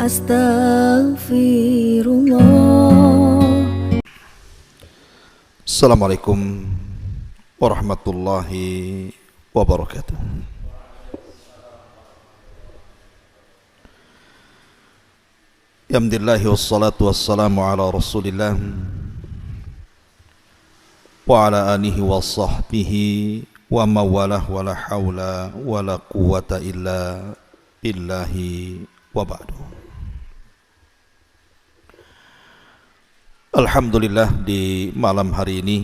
Astaghfirullah. Assalamualaikum warahmatullahi wabarakatuh. Alhamdulillah wassalatu wassalamu ala Rasulillah wa ala alihi wa sahbihi wa mawalah wa la hawla wa la quwwata illa billahi wa ba'du. Alhamdulillah, di malam hari ini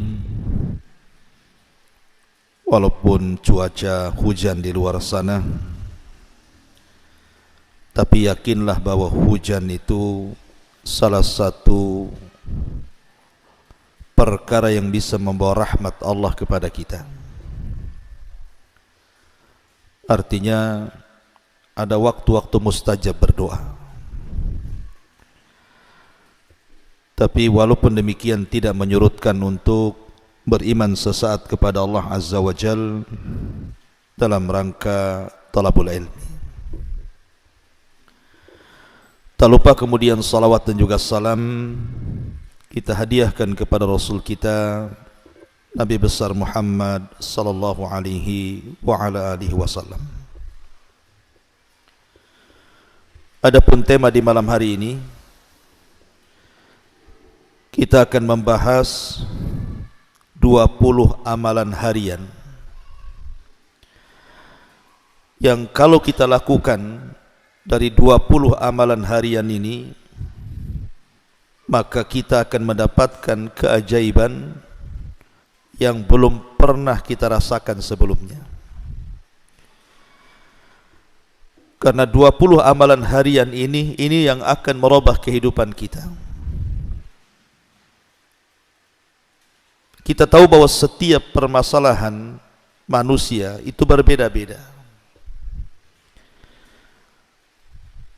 walaupun cuaca hujan di luar sana, tapi yakinlah bahwa hujan itu salah satu perkara yang bisa membawa rahmat Allah kepada kita. Artinya ada waktu-waktu mustajab berdoa. Tapi walaupun demikian tidak menyurutkan untuk beriman sesaat kepada Allah Azza wa Jal dalam rangka talabul ilmi. Tak lupa kemudian salawat dan juga salam kita hadiahkan kepada Rasul kita Nabi besar Muhammad sallallahu alaihi wa ala alihi wasallam. Adapun tema di malam hari ini, kita akan membahas 20 amalan harian yang kalau kita lakukan dari 20 amalan harian ini, maka kita akan mendapatkan keajaiban yang belum pernah kita rasakan sebelumnya. Karena 20 amalan harian ini yang akan merubah kehidupan kita. Kita tahu bahwa setiap permasalahan manusia itu berbeda-beda,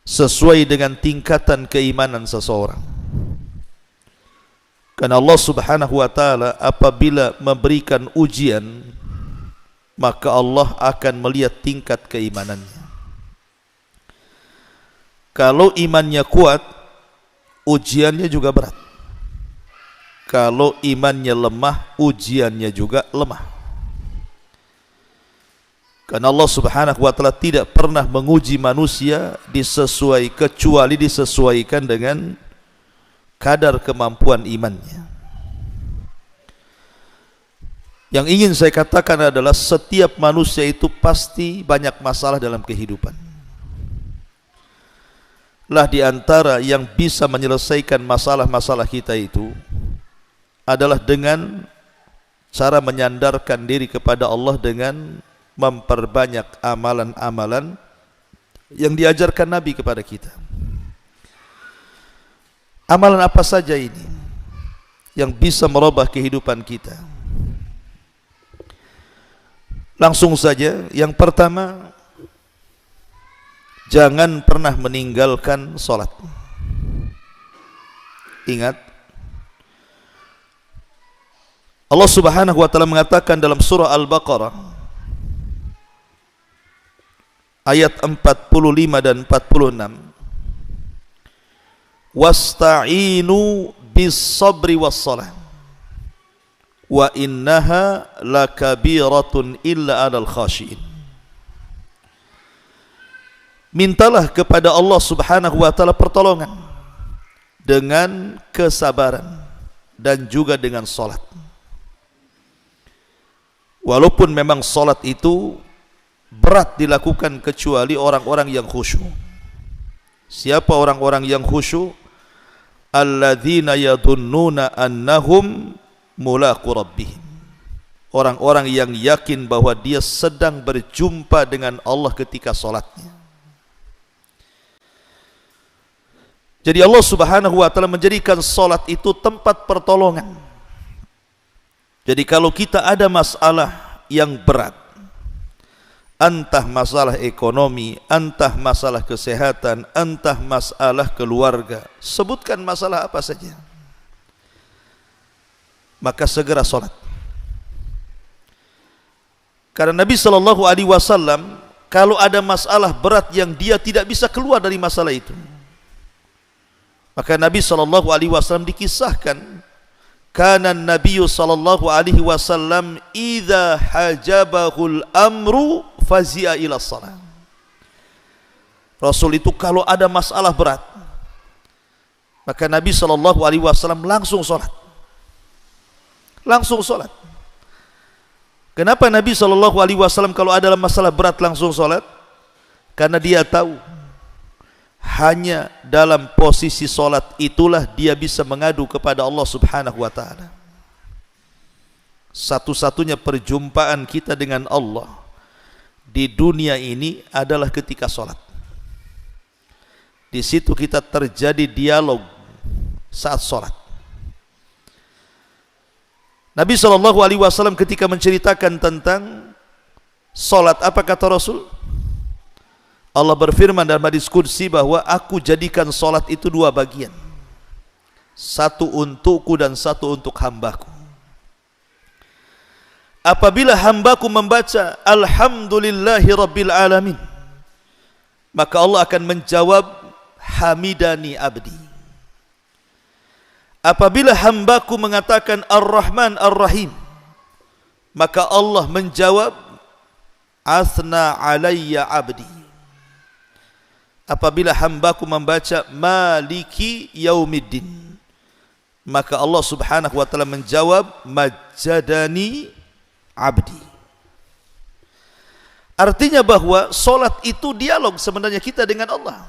sesuai dengan tingkatan keimanan seseorang. Karena Allah Subhanahu wa ta'ala apabila memberikan ujian, maka Allah akan melihat tingkat keimanannya. Kalau imannya kuat, ujiannya juga berat. Kalau imannya lemah, ujiannya juga lemah. Karena Allah Subhanahu wa ta'ala tidak pernah menguji manusia kecuali disesuaikan dengan kadar kemampuan imannya. Yang ingin saya katakan adalah setiap manusia itu pasti banyak masalah dalam kehidupan. Lah di antara yang bisa menyelesaikan masalah-masalah kita itu adalah dengan cara menyandarkan diri kepada Allah dengan memperbanyak amalan-amalan yang diajarkan Nabi kepada kita. Amalan apa saja ini yang bisa merubah kehidupan kita? Langsung saja, yang pertama, jangan pernah meninggalkan sholat. Ingat, Allah Subhanahu wa ta'ala mengatakan dalam surah Al-Baqarah ayat 45 dan 46, wasta'inu bis-sabri was-salah wa innaha lakabiratun illa 'alal khashiin. Mintalah kepada Allah Subhanahu wa ta'ala pertolongan dengan kesabaran dan juga dengan salat. Walaupun memang salat itu berat dilakukan kecuali orang-orang yang khusyuk. Siapa orang-orang yang khusyuk? Alladzina yadunnuna annahum mulaqu rabbihim. Orang-orang yang yakin bahwa dia sedang berjumpa dengan Allah ketika salatnya. Jadi Allah Subhanahu wa ta'ala menjadikan salat itu tempat pertolongan. Jadi kalau kita ada masalah yang berat, entah masalah ekonomi, entah masalah kesehatan, entah masalah keluarga, sebutkan masalah apa saja, maka segera sholat. Karena Nabi SAW kalau ada masalah berat yang dia tidak bisa keluar dari masalah itu, Maka Nabi SAW dikisahkan, kana Nabi SAW idza hajabahul amru fazi'a ila shalah. Rasul itu kalau ada masalah berat, maka Nabi SAW langsung sholat. Langsung sholat. Kenapa Nabi SAW kalau ada masalah berat langsung sholat? Karena dia tahu hanya dalam posisi sholat itulah dia bisa mengadu kepada Allah Subhanahu wa ta'ala. Satu-satunya perjumpaan kita dengan Allah di dunia ini adalah ketika sholat. Di situ kita terjadi dialog saat sholat. Nabi SAW ketika menceritakan tentang sholat, apa kata Rasul? Allah berfirman dalam hadis qudsi bahwa aku jadikan sholat itu dua bagian, satu untukku dan satu untuk hambaku. Apabila hambaku membaca Alhamdulillahi Rabbil Alamin, maka Allah akan menjawab Hamidani Abdi. Apabila hambaku mengatakan Ar-Rahman Ar-Rahim, maka Allah menjawab Asna Alayya Abdi. Apabila hambaku membaca Maliki Yaumiddin, maka Allah Subhanahu wa ta'ala menjawab Majadani Abdi. Artinya bahwa solat itu dialog sebenarnya kita dengan Allah.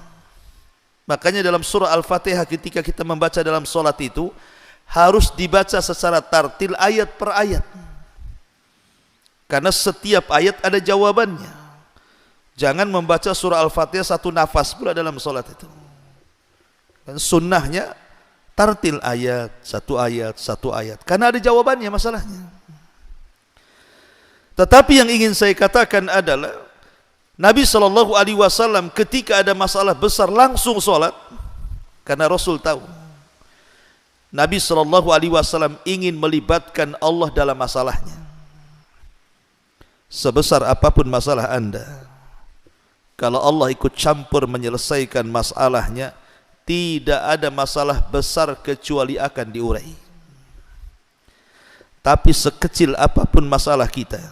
Makanya dalam surah Al-Fatihah ketika kita membaca dalam solat itu harus dibaca secara tartil ayat per ayat, karena setiap ayat ada jawabannya. Jangan membaca surah Al-Fatihah satu nafas pula dalam solat itu. Dan sunnahnya tartil ayat, satu ayat, karena ada jawabannya masalahnya. Tetapi yang ingin saya katakan adalah Nabi SAW ketika ada masalah besar langsung solat, karena Rasul tahu Nabi SAW ingin melibatkan Allah dalam masalahnya. Sebesar apapun masalah anda, kalau Allah ikut campur menyelesaikan masalahnya, tidak ada masalah besar kecuali akan diurai. Tapi sekecil apapun masalah kita,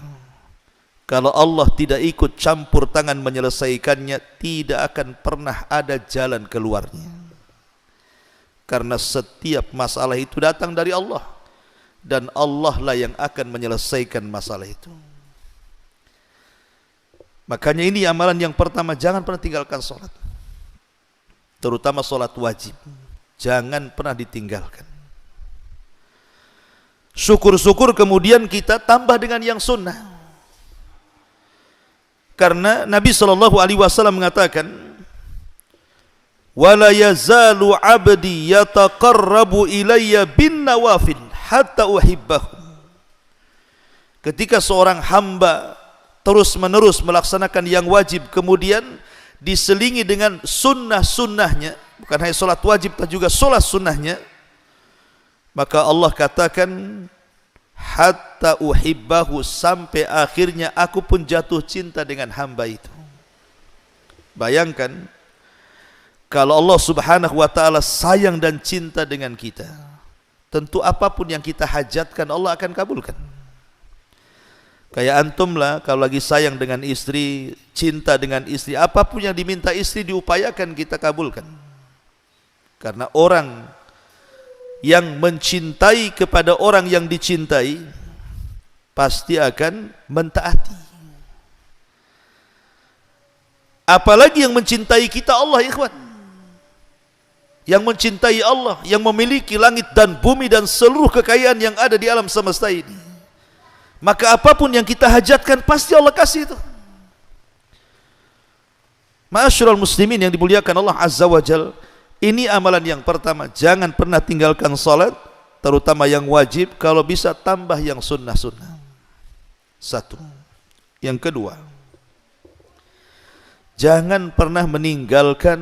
kalau Allah tidak ikut campur tangan menyelesaikannya, tidak akan pernah ada jalan keluarnya. Karena setiap masalah itu datang dari Allah, dan Allah lah yang akan menyelesaikan masalah itu. Makanya ini amalan yang pertama, jangan pernah tinggalkan sholat, terutama sholat wajib. Jangan pernah ditinggalkan. Syukur-syukur kemudian kita tambah dengan yang sunnah. Karena Nabi SAW mengatakan, wala yazalu abdi yataqarrabu ilayya bin nawafil hatta uhibbahu. Ketika seorang hamba terus menerus melaksanakan yang wajib, kemudian diselingi dengan sunnah-sunnahnya, bukan hanya solat wajib tapi juga solat sunnahnya, maka Allah katakan hatta uhibbahu, sampai akhirnya aku pun jatuh cinta dengan hamba itu. Bayangkan kalau Allah Subhanahu wa ta'ala sayang dan cinta dengan kita, tentu apapun yang kita hajatkan Allah akan kabulkan. Kayak antum lah, kalau lagi sayang dengan istri, cinta dengan istri, apapun yang diminta istri diupayakan kita kabulkan. Karena orang yang mencintai kepada orang yang dicintai pasti akan mentaati. Apalagi yang mencintai kita Allah, ikhwan. Yang mencintai Allah, yang memiliki langit dan bumi dan seluruh kekayaan yang ada di alam semesta ini, maka apapun yang kita hajatkan pasti Allah kasih itu. Ma'asyiral muslimin yang dimuliakan Allah Azza wa Jal, ini amalan yang pertama, jangan pernah tinggalkan salat, terutama yang wajib. Kalau bisa tambah yang sunnah-sunnah. Satu. Yang kedua, jangan pernah meninggalkan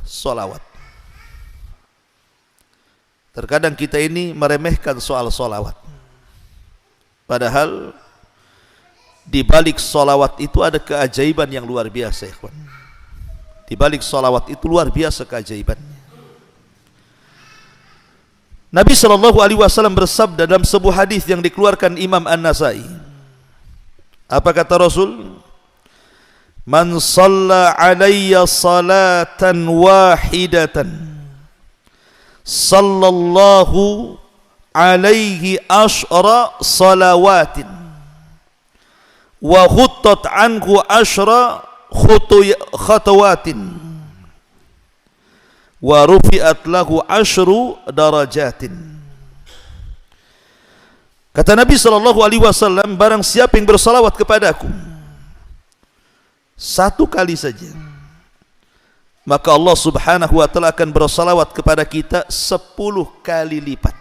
solawat. Terkadang kita ini meremehkan soal solawat, padahal di balik solawat itu ada keajaiban yang luar biasa, ikhwan. Di balik solawat itu luar biasa keajaibannya. Nabi SAW bersabda dalam sebuah hadis yang dikeluarkan Imam An-Nasai. Apa kata Rasul? Man shalla alayya salatan wahidatan sallallahu alaihi ashra salawatin wa khuttat anhu ashra khatawatin wa rufi'at lahu ashru darajatin. Kata Nabi SAW, barang siapa yang bersalawat kepadaku satu kali saja, maka Allah Subhanahu wa ta'ala akan bersalawat kepada kita 10 kali lipat.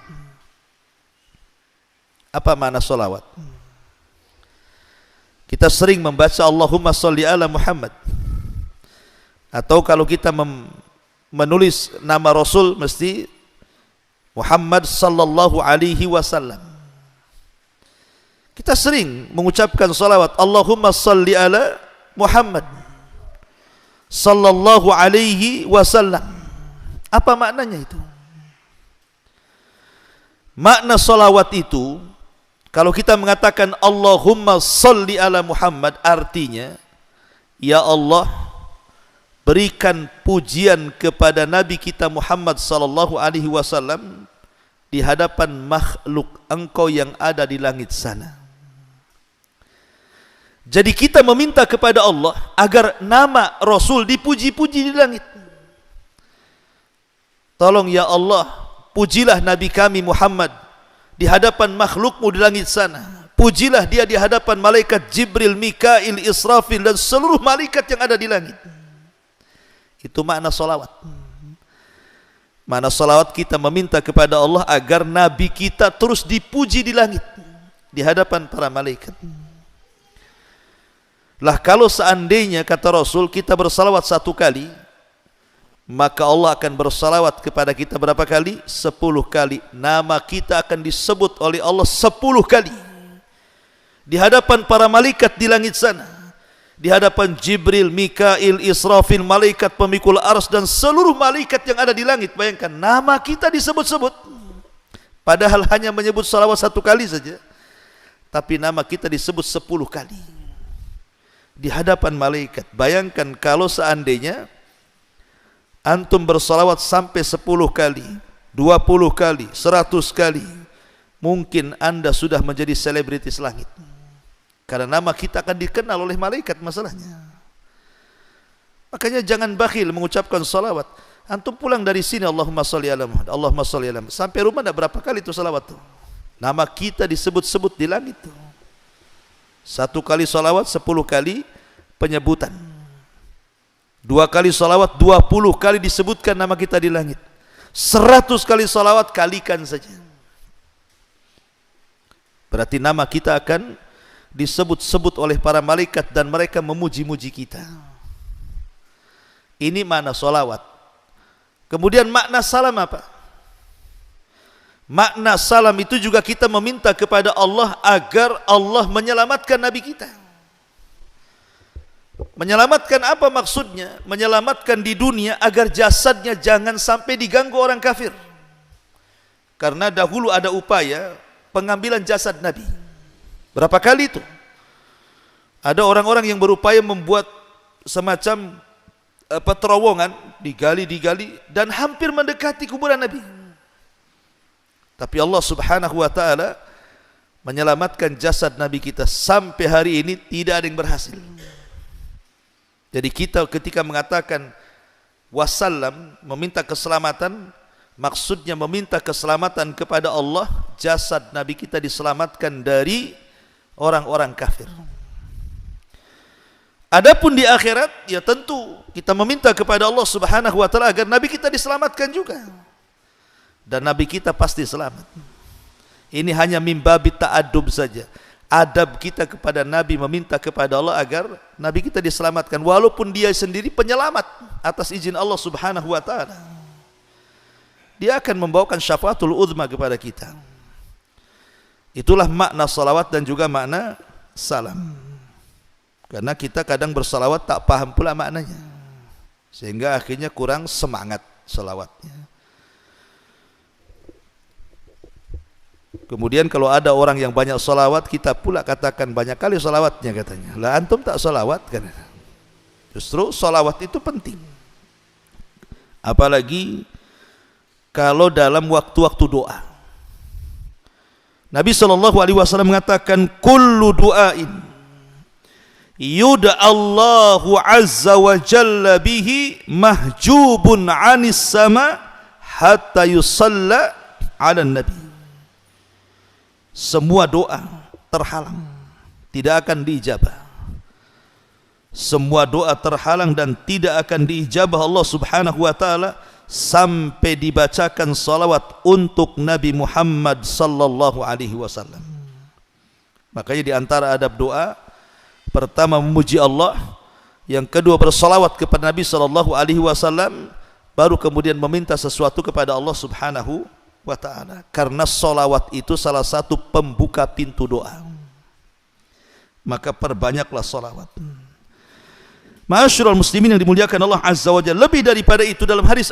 Apa makna salawat? Kita sering membaca Allahumma sholli ala Muhammad, atau kalau kita menulis nama Rasul mesti Muhammad sallallahu alaihi wasallam. Kita sering mengucapkan salawat Allahumma sholli ala Muhammad sallallahu alaihi wasallam. Apa maknanya itu? Makna salawat itu, kalau kita mengatakan Allahumma sholli ala Muhammad, artinya ya Allah, berikan pujian kepada Nabi kita Muhammad sallallahu alaihi wasallam di hadapan makhluk Engkau yang ada di langit sana. Jadi kita meminta kepada Allah agar nama Rasul dipuji-puji di langit. Tolong ya Allah, pujilah Nabi kami Muhammad di hadapan makhlukmu di langit sana. Pujilah dia di hadapan malaikat Jibril, Mikail, Israfil dan seluruh malaikat yang ada di langit. Itu makna salawat. Makna salawat, kita meminta kepada Allah agar Nabi kita terus dipuji di langit di hadapan para malaikat. Lah kalau seandainya kata Rasul kita bersalawat 1 kali, maka Allah akan bersalawat kepada kita berapa kali? 10 kali. Nama kita akan disebut oleh Allah 10 kali di hadapan para malaikat di langit sana, di hadapan Jibril, Mikail, Israfil, malaikat pemikul arsy dan seluruh malaikat yang ada di langit. Bayangkan nama kita disebut-sebut, padahal hanya menyebut salawat 1 kali saja, tapi nama kita disebut 10 kali di hadapan malaikat. Bayangkan kalau seandainya antum bersalawat sampai 10 kali, 20 kali, 100 kali, mungkin anda sudah menjadi selebritis langit, karena nama kita akan dikenal oleh malaikat masalahnya. Makanya jangan bakhil mengucapkan salawat. Antum pulang dari sini Allahumma sholli ala Muhammad, Allahumma sholli ala Muhammad, sampai rumah ada berapa kali itu salawat tuh? Nama kita disebut-sebut di langit tuh. 1 kali salawat 10 kali penyebutan. 2 kali salawat 20 kali disebutkan nama kita di langit. 100 kali salawat kalikan saja, berarti nama kita akan disebut-sebut oleh para malaikat dan mereka memuji-muji kita. Ini makna salawat. Kemudian makna salam apa? Makna salam itu juga kita meminta kepada Allah agar Allah menyelamatkan Nabi kita. Menyelamatkan apa maksudnya? Menyelamatkan di dunia agar jasadnya jangan sampai diganggu orang kafir. Karena dahulu ada upaya pengambilan jasad Nabi. Berapa kali itu? Ada orang-orang yang berupaya membuat semacam terowongan, digali dan hampir mendekati kuburan Nabi. Tapi Allah Subhanahu wa ta'ala menyelamatkan jasad Nabi kita. Sampai hari ini tidak ada yang berhasil. Jadi kita ketika mengatakan wassalam, meminta keselamatan, maksudnya meminta keselamatan kepada Allah. Jasad Nabi kita diselamatkan dari orang-orang kafir. Adapun di akhirat, ya tentu kita meminta kepada Allah Subhanahu wa ta'ala agar Nabi kita diselamatkan juga. Dan Nabi kita pasti selamat. Ini hanya mimbabi ta'adub saja. Adab kita kepada Nabi, meminta kepada Allah agar Nabi kita diselamatkan, walaupun dia sendiri penyelamat atas izin Allah Subhanahu wa ta'ala. Dia akan membawakan syafaatul uzma kepada kita. Itulah makna salawat dan juga makna salam. Karena kita kadang bersalawat tak paham pula maknanya, sehingga akhirnya kurang semangat salawatnya. Kemudian kalau ada orang yang banyak salawat, kita pula katakan banyak kali salawatnya katanya. Lah antum tak salawat kan? Justru salawat itu penting. Apalagi kalau dalam waktu-waktu doa. Nabi SAW mengatakan, kullu du'ain yud'allahu azza wa jalla bihi mahjubun 'anis sama hatta yusalla 'ala nabi. Semua doa terhalang, tidak akan diijabah. Semua doa terhalang dan tidak akan diijabah Allah Subhanahu wa taala sampai dibacakan salawat untuk Nabi Muhammad sallallahu alaihi wasallam. Makanya di antara adab doa, pertama memuji Allah, yang kedua bersalawat kepada Nabi sallallahu alaihi wasallam, baru kemudian meminta sesuatu kepada Allah Subhanahu wa ta'ala. Karena salawat itu salah satu pembuka pintu doa. Maka perbanyaklah salawat. Ma'asyiral muslimin yang dimuliakan Allah Azza wa Jalla. Lebih daripada itu, dalam hadis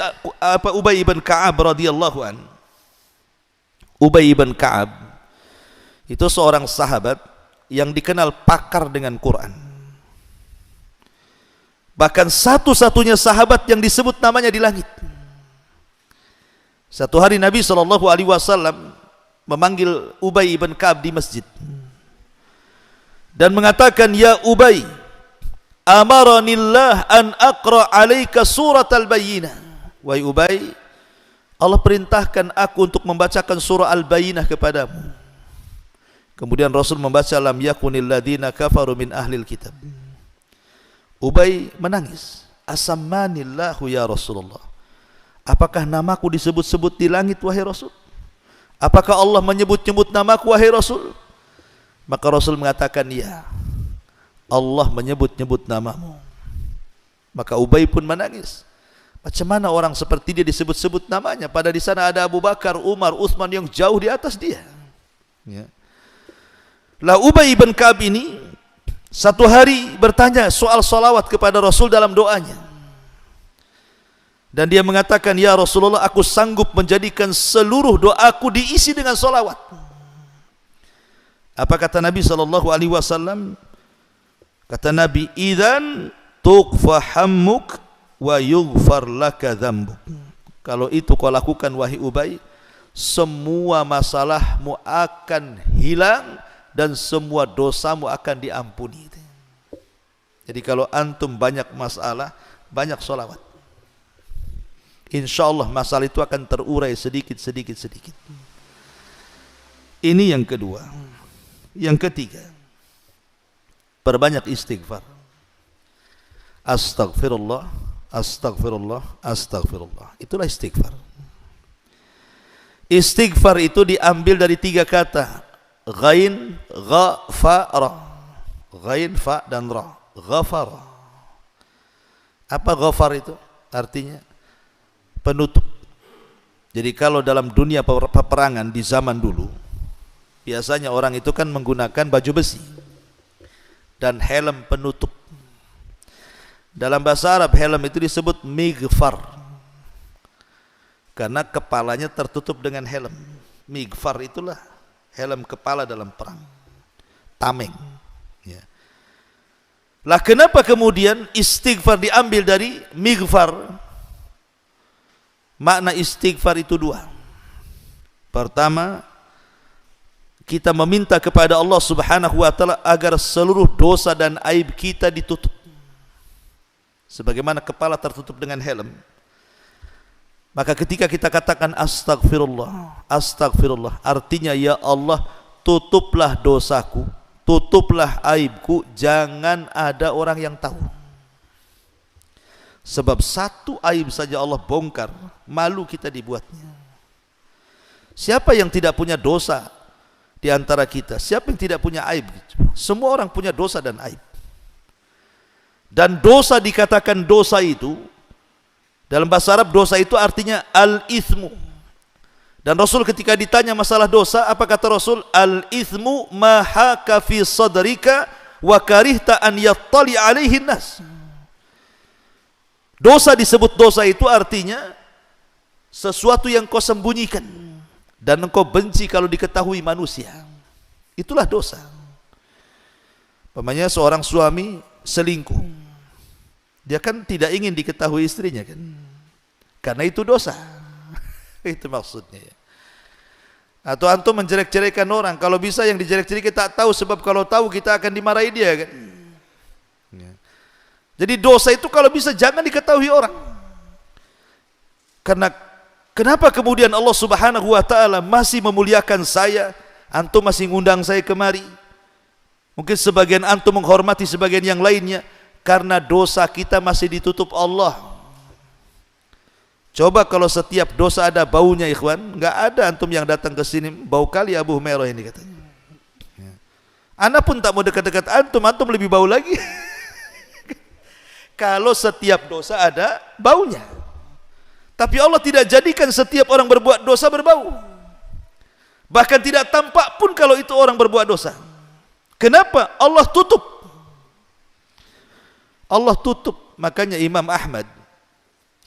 Ubay ibn Ka'ab radhiyallahu an. Ubay ibn Ka'ab itu seorang sahabat yang dikenal pakar dengan Quran. Bahkan satu-satunya sahabat yang disebut namanya di langit. Satu hari Nabi SAW memanggil Ubay ibn Ka'ab di masjid dan mengatakan, ya Ubay, amaranillah an aqra alaika surat al-bayyinah. Wahai Ubay, Allah perintahkan aku untuk membacakan surah al-bayyinah kepadamu. Kemudian Rasul membaca, lam yakunil ladina kafaru min ahlil kitab. Ubay menangis, asammanillahu ya Rasulullah, apakah namaku disebut-sebut di langit wahai Rasul? Apakah Allah menyebut-nyebut namaku wahai Rasul? Maka Rasul mengatakan, ya, Allah menyebut-nyebut namamu. Maka Ubay pun menangis. Macam mana orang seperti dia disebut-sebut namanya, pada di sana ada Abu Bakar, Umar, Utsman yang jauh di atas dia. Ya. Lah Ubay ibn Ka'ab ini satu hari bertanya soal salawat kepada Rasul dalam doanya. Dan dia mengatakan, ya Rasulullah, aku sanggup menjadikan seluruh doaku diisi dengan salawat. Apa kata Nabi SAW? Kata Nabi, idzan tuqfa hammuk wa yughfar laka dzambuk. Kalau itu kau lakukan wahai Ubay, semua masalahmu akan hilang dan semua dosamu akan diampuni. Jadi kalau antum banyak masalah, banyak salawat, InsyaAllah masalah itu akan terurai sedikit. Ini yang kedua. Yang ketiga, perbanyak istighfar. Astaghfirullah, astaghfirullah, astaghfirullah. Itulah istighfar. Istighfar itu diambil dari tiga kata, ghain, gha, fa, ra. Ghain, fa, dan ra. Ghafar. Apa ghafar itu? Artinya penutup. Jadi kalau dalam dunia peperangan di zaman dulu, biasanya orang itu kan menggunakan baju besi dan helm penutup. Dalam bahasa Arab helm itu disebut mighfar, karena kepalanya tertutup dengan helm. Mighfar itulah helm kepala dalam perang, tameng. Ya. Lah kenapa kemudian istighfar diambil dari mighfar? Makna istighfar itu dua. Pertama, kita meminta kepada Allah Subhanahu wa taala agar seluruh dosa dan aib kita ditutup. Sebagaimana kepala tertutup dengan helm. Maka ketika kita katakan astagfirullah, astagfirullah, artinya ya Allah, tutuplah dosaku, tutuplah aibku, jangan ada orang yang tahu. Sebab satu aib saja Allah bongkar, malu kita dibuatnya. Siapa yang tidak punya dosa di antara kita? Siapa yang tidak punya aib? Semua orang punya dosa dan aib. Dan dosa dikatakan dosa itu, dalam bahasa Arab dosa itu artinya al-ithmu. Dan Rasul ketika ditanya masalah dosa, apa kata Rasul? Al-ithmu ma haka fi sadrika wa karihta an yattali alaihi nas. Dosa disebut dosa itu artinya sesuatu yang kau sembunyikan dan engkau benci kalau diketahui manusia. Itulah dosa. Umpamanya seorang suami selingkuh, dia kan tidak ingin diketahui istrinya kan, karena itu dosa. Itu maksudnya. Atau antum menjelek-jelekan orang, kalau bisa yang dijelek-jelekan kita tak tahu, sebab kalau tahu kita akan dimarahi dia kan. Jadi dosa itu kalau bisa jangan diketahui orang. Karena kenapa kemudian Allah Subhanahu wa taala masih memuliakan saya, antum masih ngundang saya kemari? Mungkin sebagian antum menghormati sebagian yang lainnya karena dosa kita masih ditutup Allah. Coba kalau setiap dosa ada baunya ikhwan, enggak ada antum yang datang ke sini bau kali Abu Humairah ini katanya. Ana pun tak mau dekat-dekat antum, antum lebih bau lagi. Kalau setiap dosa ada baunya. Tapi Allah tidak jadikan setiap orang berbuat dosa berbau. Bahkan tidak tampak pun kalau itu orang berbuat dosa. Kenapa? Allah tutup. Allah tutup. Makanya Imam Ahmad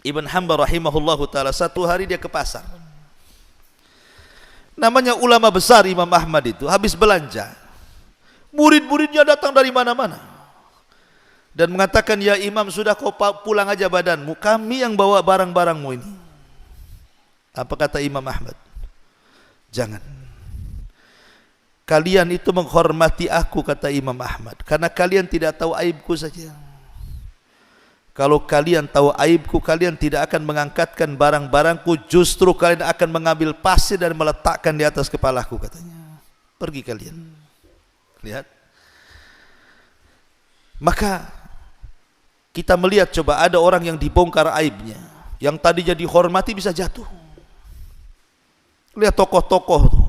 Ibn Hanbal rahimahullahu ta'ala satu hari dia ke pasar. Namanya ulama besar Imam Ahmad itu, habis belanja. Murid-muridnya datang dari mana-mana dan mengatakan, ya Imam, sudah kau pulang aja badanmu, kami yang bawa barang-barangmu ini. Apa kata Imam Ahmad? Jangan. Kalian itu menghormati aku, kata Imam Ahmad, karena kalian tidak tahu aibku saja. Kalau kalian tahu aibku, kalian tidak akan mengangkatkan barang-barangku, justru kalian akan mengambil pasir dan meletakkan di atas kepalaku, katanya. Pergi kalian. Lihat. Maka kita melihat, coba ada orang yang dibongkar aibnya, yang tadinya dihormati bisa jatuh. Lihat tokoh-tokoh tuh.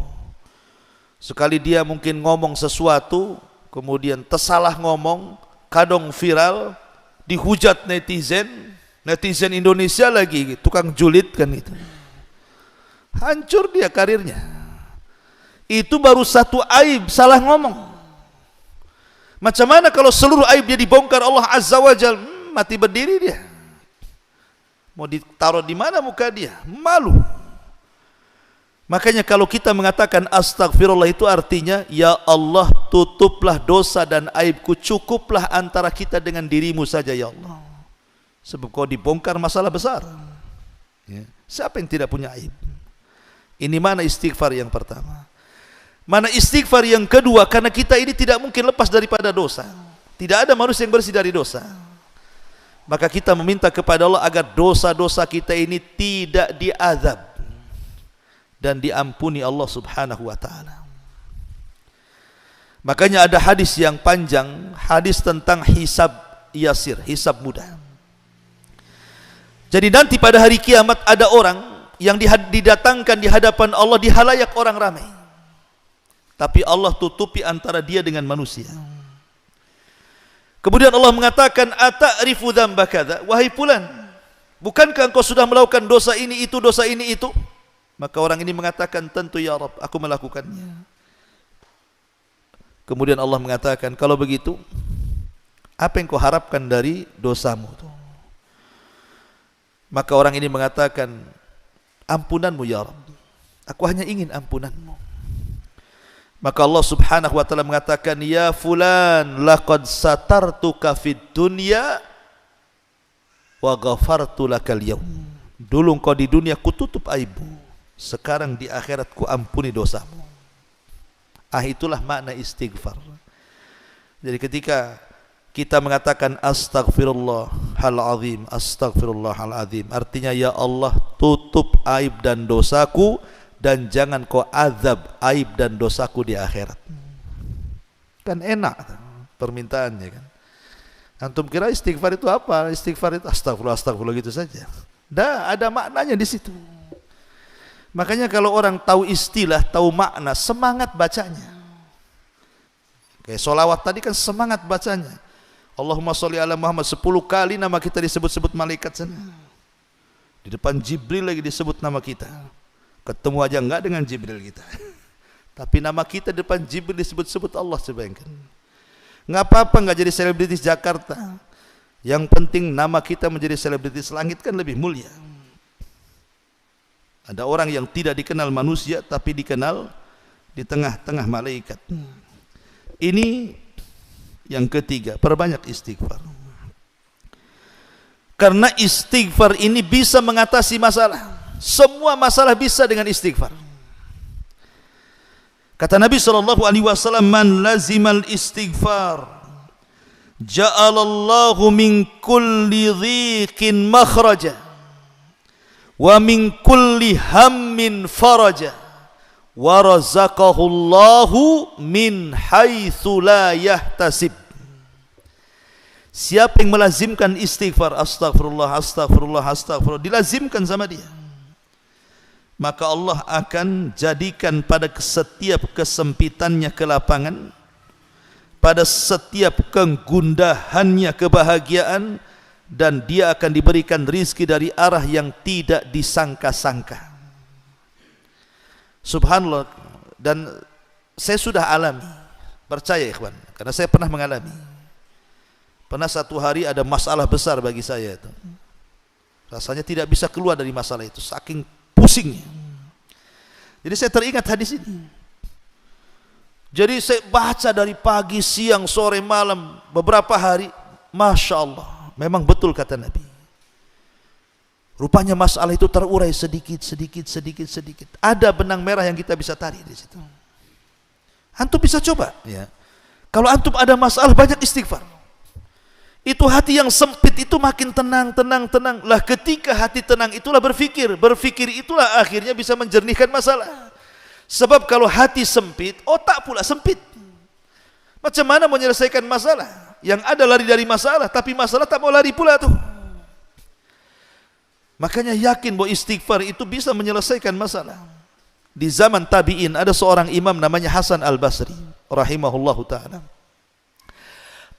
Sekali dia mungkin ngomong sesuatu, kemudian tersalah ngomong, kadang viral, dihujat netizen Indonesia lagi, tukang julid kan itu. Hancur dia karirnya. Itu baru satu aib, salah ngomong. Macam mana kalau seluruh aib dia dibongkar Allah Azza wa Jal, mati berdiri dia. Mau ditaruh di mana muka dia? Malu. Makanya kalau kita mengatakan astagfirullah itu artinya, ya Allah, tutuplah dosa dan aibku, cukuplah antara kita dengan dirimu saja ya Allah. Sebab kau dibongkar masalah besar. Ya. Siapa yang tidak punya aib? Ini mana istighfar yang pertama? Mana istighfar yang kedua? Karena kita ini tidak mungkin lepas daripada dosa. Tidak ada manusia yang bersih dari dosa. Maka kita meminta kepada Allah agar dosa-dosa kita ini tidak diazab dan diampuni Allah Subhanahu wa taala. Makanya ada hadis yang panjang, hadis tentang hisab yasir, hisab mudah. Jadi nanti pada hari kiamat ada orang yang didatangkan di hadapan Allah di halayak orang ramai. Tapi Allah tutupi antara dia dengan manusia. Kemudian Allah mengatakan, ata'rifu dzamba kadza, wahai fulan, bukankah engkau sudah melakukan dosa ini itu, dosa ini itu? Maka orang ini mengatakan, tentu ya Rabb, aku melakukannya. Kemudian Allah mengatakan, kalau begitu, apa yang kau harapkan dari dosamu itu? Maka orang ini mengatakan, ampunanmu ya Rabb, aku hanya ingin ampunanmu. Maka Allah Subhanahu wa taala mengatakan, ya fulan, laqad satartuka fid dunya wa ghafartu lakal yaum. Dulu engkau di dunia kututup aibmu, sekarang di akhirat ku ampuni dosamu. Itulah makna istighfar. Jadi ketika kita mengatakan astaghfirullahal azim, astaghfirullahal azim, artinya ya Allah, tutup aib dan dosaku dan jangan kau azab aib dan dosaku di akhirat. Kan enak permintaannya kan. Antum kira istighfar itu apa? Istighfar itu astagfirullah, astagfirullah gitu saja. Dah ada maknanya di situ. Makanya kalau orang tahu istilah, tahu makna, semangat bacanya. Kayak solawat tadi kan semangat bacanya. Allahumma sholli ala Muhammad 10 kali nama kita disebut-sebut malaikat sana. Di depan Jibril lagi disebut nama kita. Ketemu aja enggak dengan Jibril kita. Tapi nama kita di depan Jibril disebut-sebut Allah, sebayangkan. Enggak apa-apa enggak jadi selebritis Jakarta. Yang penting nama kita menjadi selebritis langit kan lebih mulia. Ada orang yang tidak dikenal manusia tapi dikenal di tengah-tengah malaikat. Ini yang ketiga, perbanyak istighfar. Karena istighfar ini bisa mengatasi masalah. Semua masalah bisa dengan istighfar. Kata Nabi SAW, man lazimal istighfar ja'alallahu min kulli dhiqin makhraja wa min kulli hammin faraja wa razaqahullahu min haitsu la yahtasib. Siapa yang melazimkan istighfar, astagfirullah, astagfirullah, astagfirullah, dilazimkan sama dia, maka Allah akan jadikan pada setiap kesempitannya kelapangan, pada setiap kegundahannya kebahagiaan, dan dia akan diberikan rizki dari arah yang tidak disangka-sangka. Subhanallah. Dan saya sudah alami, percaya ikhwan, karena saya pernah mengalami. Pernah satu hari ada masalah besar bagi saya itu. Rasanya tidak bisa keluar dari masalah itu, saking pusingnya. Jadi saya teringat hadis ini. Jadi saya baca dari pagi, siang, sore, malam, beberapa hari. Masya Allah, memang betul kata Nabi. Rupanya masalah itu terurai sedikit. Ada benang merah yang kita bisa tarik di situ. Antum bisa coba, ya. Kalau antum ada masalah, banyak istighfar. Itu hati yang sempit itu makin tenang. Lah ketika hati tenang itulah berfikir itulah akhirnya bisa menjernihkan masalah. Sebab kalau hati sempit, otak pula sempit. Macam mana menyelesaikan masalah? Yang ada lari dari masalah, tapi masalah tak mau lari pula tuh. Makanya yakin bahwa istighfar itu bisa menyelesaikan masalah. Di zaman tabi'in ada seorang imam namanya Hasan Al-Basri rahimahullahu ta'ala.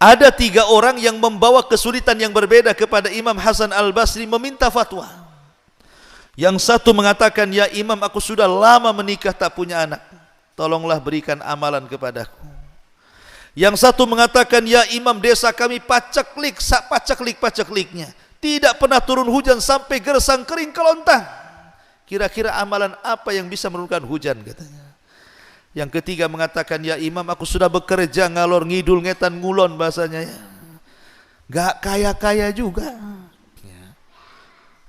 Ada 3 orang yang membawa kesulitan yang berbeda kepada Imam Hasan Al-Basri meminta fatwa. Yang satu mengatakan, ya Imam, aku sudah lama menikah tak punya anak, tolonglah berikan amalan kepadaku. Yang satu mengatakan, ya Imam, desa kami pacekliknya, tidak pernah turun hujan sampai gersang kering kelontang. Kira-kira amalan apa yang bisa menurunkan hujan, katanya. Yang ketiga mengatakan, ya Imam, aku sudah bekerja ngalor ngidul ngetan ngulon bahasanya, ya. Gak kaya-kaya juga. Ya.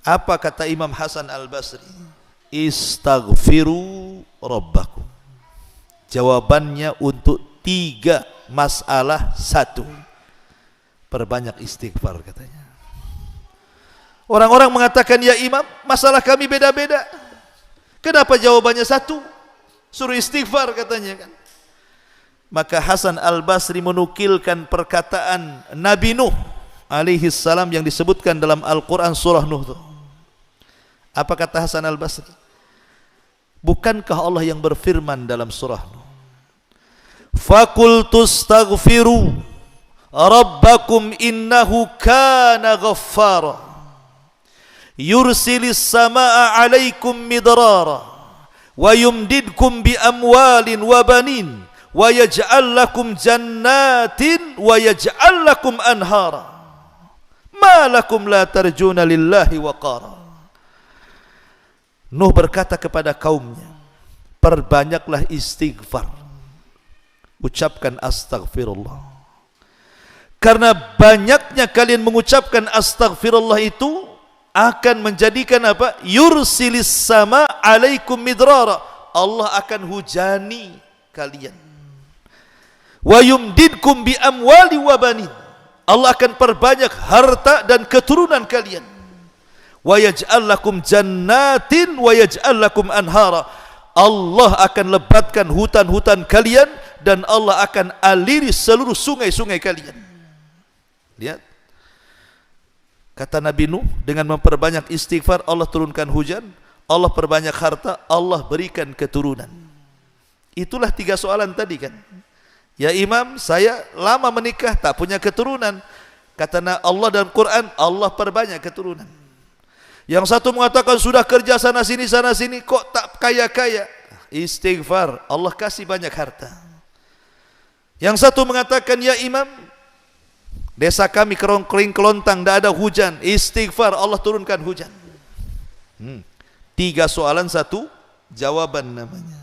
Apa kata Imam Hasan Al-Basri? Istaghfiru rabbakum. Jawabannya untuk 3 masalah 1. Perbanyak istighfar, katanya. Orang-orang mengatakan, ya Imam, masalah kami beda-beda. Kenapa jawabannya 1? Suruh istighfar, katanya kan. Maka Hasan Al-Basri menukilkan perkataan Nabi Nuh alaihi salam yang disebutkan dalam Al-Quran surah Nuh itu. Apa kata Hasan Al-Basri? Bukankah Allah yang berfirman dalam surah Nuh, Faqultu astaghfiru rabbakum innahu kana ghaffara yursilis samaa alaikum midrara wa yumdidkum bi amwalin wa banin wa yaj'al lakum jannatin wa yaj'al lakum anhara ma lakum la tarjuna lillahi waqara. Nuh berkata kepada kaumnya, perbanyaklah istighfar, ucapkan astagfirullah, karena banyaknya kalian mengucapkan astagfirullah itu akan menjadikan apa? Yursilis sama alaikum midrara, Allah akan hujani kalian. Wa yumdidkum bi amwali wa banin, Allah akan perbanyak harta dan keturunan kalian. Wa yaj'al lakum jannatin wa yaj'al lakum anhara, Allah akan lebatkan hutan-hutan kalian dan Allah akan aliri seluruh sungai-sungai kalian. Lihat, kata Nabi Nuh, dengan memperbanyak istighfar Allah turunkan hujan, Allah perbanyak harta, Allah berikan keturunan. Itulah 3 soalan tadi kan. Ya Imam, saya lama menikah tak punya keturunan. Kata Allah dalam Quran, Allah perbanyak keturunan. Yang satu mengatakan sudah kerja sana sini kok tak kaya-kaya. Istighfar, Allah kasih banyak harta. Yang satu mengatakan, ya Imam, desa kami kering kelontang, tidak ada hujan. Istighfar, Allah turunkan hujan. 3 soalan 1 jawaban namanya.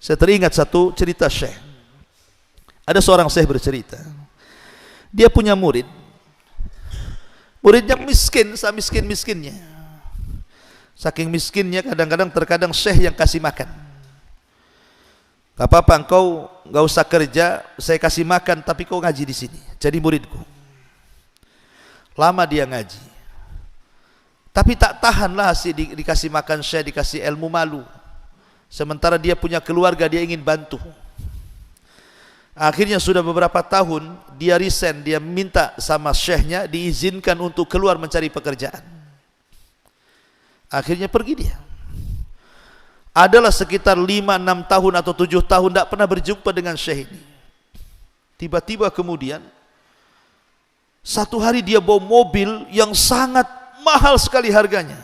Saya teringat satu cerita syekh. Ada seorang syekh bercerita, dia punya murid. Muridnya miskin, miskin-miskinnya. Saking miskinnya kadang-kadang syekh yang kasih makan. Gak apa-apa, engkau gak usah kerja, saya kasih makan, tapi kau ngaji di sini, jadi muridku. Lama dia ngaji, tapi tak tahanlah dikasih makan syekh, dikasih ilmu, malu. Sementara dia punya keluarga, dia ingin bantu. Akhirnya sudah beberapa tahun dia resign, dia minta sama syekhnya diizinkan untuk keluar mencari pekerjaan. Akhirnya pergi dia. Adalah sekitar 5-6 tahun atau 7 tahun tidak pernah berjumpa dengan syekh ini. Tiba-tiba kemudian satu hari dia bawa mobil yang sangat mahal sekali harganya,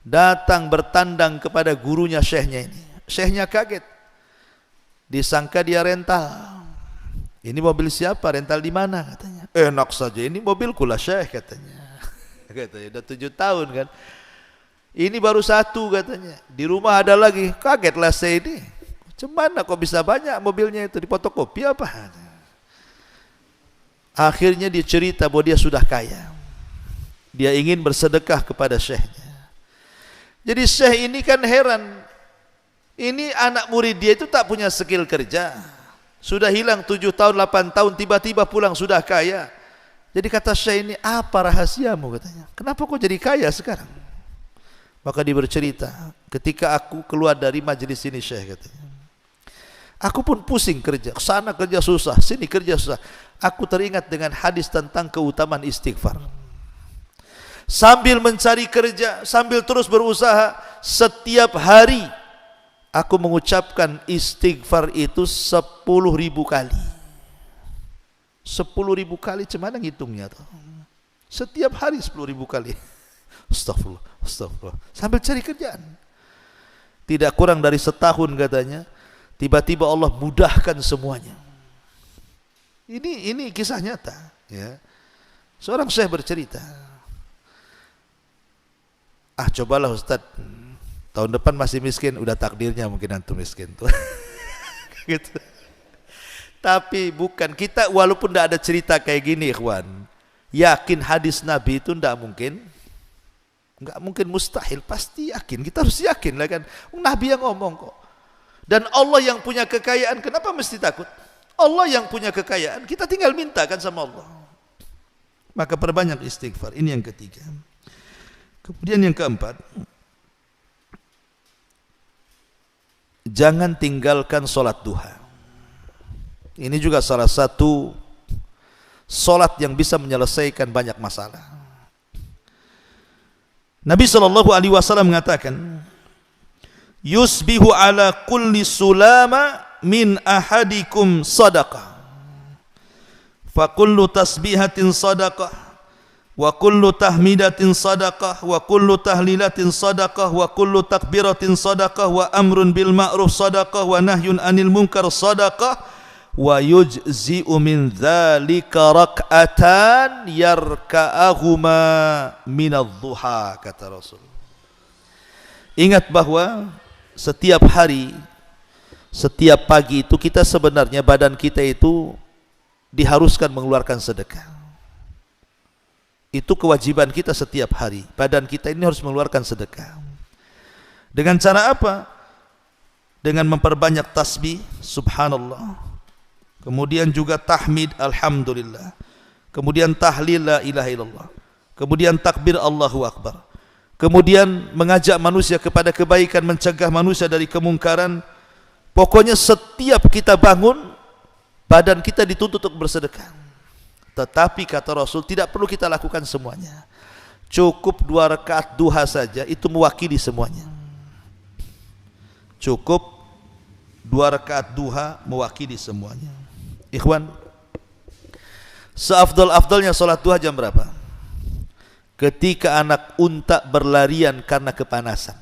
datang bertandang kepada gurunya syekhnya ini. Syekhnya kaget, disangka dia rental. Ini mobil siapa? Rental di mana? Katanya. Enak saja, ini mobilku lah syekh, katanya. Katanya udah 7 tahun kan. Ini baru 1 katanya. Di rumah ada lagi. Kagetlah saya ini. Cemana kok bisa banyak mobilnya itu, di fotokopi apa? Akhirnya dia cerita bahwa dia sudah kaya. Dia ingin bersedekah kepada syekhnya. Jadi syekh ini kan heran. Ini anak murid dia itu tak punya skill kerja. Sudah hilang 7 tahun, 8 tahun, tiba-tiba pulang sudah kaya. Jadi kata syekh ini, apa rahasiamu katanya? Kenapa kau jadi kaya sekarang? Maka dia bercerita, ketika aku keluar dari majelis ini syekh katanya, aku pun pusing kerja, sana kerja susah, sini kerja susah. Aku teringat dengan hadis tentang keutamaan istighfar. Sambil mencari kerja, sambil terus berusaha, setiap hari aku mengucapkan istighfar itu 10.000 kali. 10.000 kali, cemana ngitungnya tuh? Setiap hari 10.000 kali. Astagfirullah, astagfirullah. Sambil cari kerjaan. Tidak kurang dari setahun katanya, tiba-tiba Allah mudahkan semuanya. Ini kisah nyata, ya. Seorang syekh bercerita, cobalah Ustaz, tahun depan masih miskin, udah takdirnya mungkin antum miskin tuh. Gitu. Tapi bukan, kita walaupun tidak ada cerita kayak gini ikhwan, yakin hadis Nabi itu tidak mungkin. Enggak mungkin, mustahil, pasti yakin. Kita harus yakin lah kan. Nabi yang ngomong kok. Dan Allah yang punya kekayaan, kenapa mesti takut? Allah yang punya kekayaan, kita tinggal minta kan sama Allah. Maka perbanyak istighfar. Ini yang ketiga. Kemudian yang keempat, jangan tinggalkan solat duha. Ini juga salah satu solat yang bisa menyelesaikan banyak masalah. Nabi SAW mengatakan, yusbihu ala kulli sulama min ahadikum sadaqah, fa kullu tasbihatin sadaqah, wa kullu tahmidatin sadaqah, wa kullu tahlilatin sadaqah, wa kullu takbiratin sadaqah, wa amrun bil ma'ruf sadaqah, wa nahyun anil munkar sadaqah, wa yujzi'u min dzalika rak'atan yarka'ahuma minadh-dhuha, kata Rasul. Ingat bahwa setiap hari, setiap pagi itu kita sebenarnya badan kita itu diharuskan mengeluarkan sedekah. Itu kewajiban kita setiap hari. Badan kita ini harus mengeluarkan sedekah. Dengan cara apa? Dengan memperbanyak tasbih subhanallah, kemudian juga tahmid alhamdulillah, kemudian tahlil la ilaha illallah, kemudian takbir Allahu akbar, kemudian mengajak manusia kepada kebaikan, mencegah manusia dari kemungkaran. Pokoknya setiap kita bangun, badan kita dituntut untuk bersedekah. Tetapi kata Rasul, tidak perlu kita lakukan semuanya. Cukup 2 rakaat duha saja, itu mewakili semuanya. Cukup 2 rakaat duha mewakili semuanya. Ikhwan, seafdal-afdalnya salat duha jam berapa? Ketika anak unta berlarian karena kepanasan.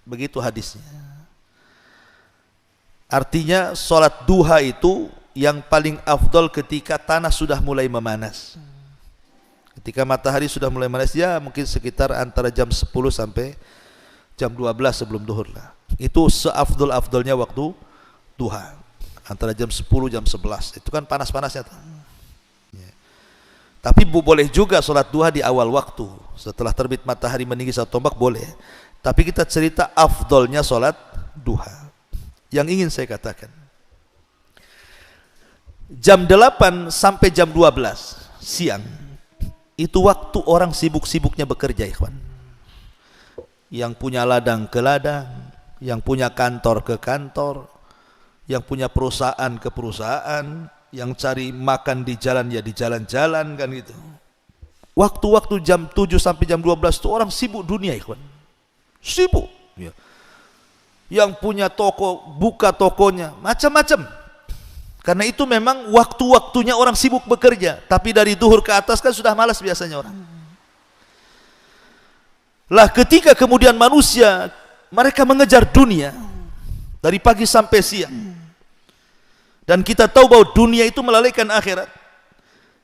Begitu hadisnya. Artinya salat duha itu yang paling afdal ketika tanah sudah mulai memanas. Ketika matahari sudah mulai memanas, ya mungkin sekitar antara jam 10 sampai jam 12 sebelum duhur lah. Itu seafdol-afdolnya waktu duha. Antara jam 10 jam 11. Itu kan panas-panasnya tuh. Ya. Tapi boleh juga sholat duha di awal waktu. Setelah terbit matahari meninggi satu tombak boleh. Tapi kita cerita afdolnya sholat duha. Yang ingin saya katakan, jam 8 sampai jam 12 siang itu waktu orang sibuk-sibuknya bekerja, ikhwan. Yang punya ladang ke ladang, yang punya kantor ke kantor, yang punya perusahaan ke perusahaan, yang cari makan di jalan ya di jalan-jalan kan gitu. Waktu-waktu jam 7 sampai jam 12 itu orang sibuk dunia, ikhwan. Sibuk ya. Yang punya toko buka tokonya macam-macam. Karena itu memang waktu-waktunya orang sibuk bekerja. Tapi dari duhur ke atas kan sudah malas biasanya orang. Lah ketika kemudian manusia mereka mengejar dunia dari pagi sampai siang. Dan kita tahu bahwa dunia itu melalaikan akhirat.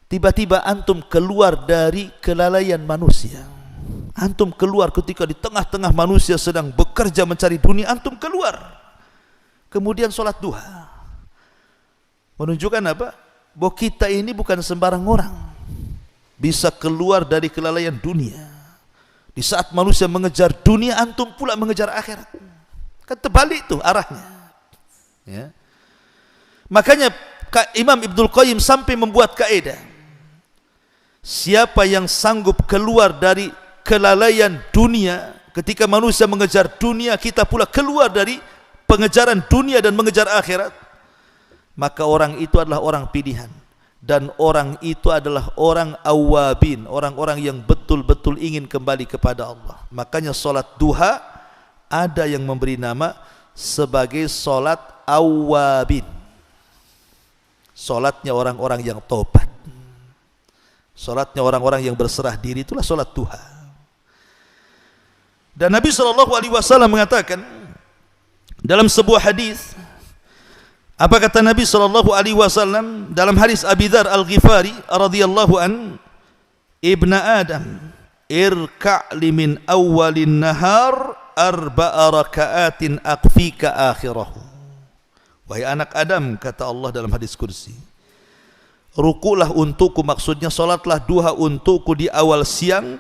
Tiba-tiba antum keluar dari kelalaian manusia. Antum keluar ketika di tengah-tengah manusia sedang bekerja mencari dunia, antum keluar. Kemudian sholat duha. Menunjukkan apa? Bahwa kita ini bukan sembarang orang. Bisa keluar dari kelalaian dunia. Di saat manusia mengejar dunia, antum pula mengejar akhirat. Kan terbalik tuh arahnya. Ya. Makanya Imam Ibnul Qayyim sampai membuat kaidah. Siapa yang sanggup keluar dari kelalaian dunia, ketika manusia mengejar dunia, kita pula keluar dari pengejaran dunia dan mengejar akhirat, maka orang itu adalah orang pilihan. Dan orang itu adalah orang awabin, orang-orang yang betul-betul ingin kembali kepada Allah. Makanya solat duha ada yang memberi nama sebagai solat awabin. Solatnya orang-orang yang taubat. Solatnya orang-orang yang berserah diri, itulah solat duha. Dan Nabi SAW mengatakan dalam sebuah hadis, apa kata Nabi SAW dalam hadis Abi Dzar Al-Ghifari radhiyallahu an, Ibna Adam irka'li min awwalin nahar arba'a raka'atin aqfika akhirahu. Wahai anak Adam, kata Allah dalam hadis kursi, rukulah untukku, maksudnya solatlah duha untukku di awal siang,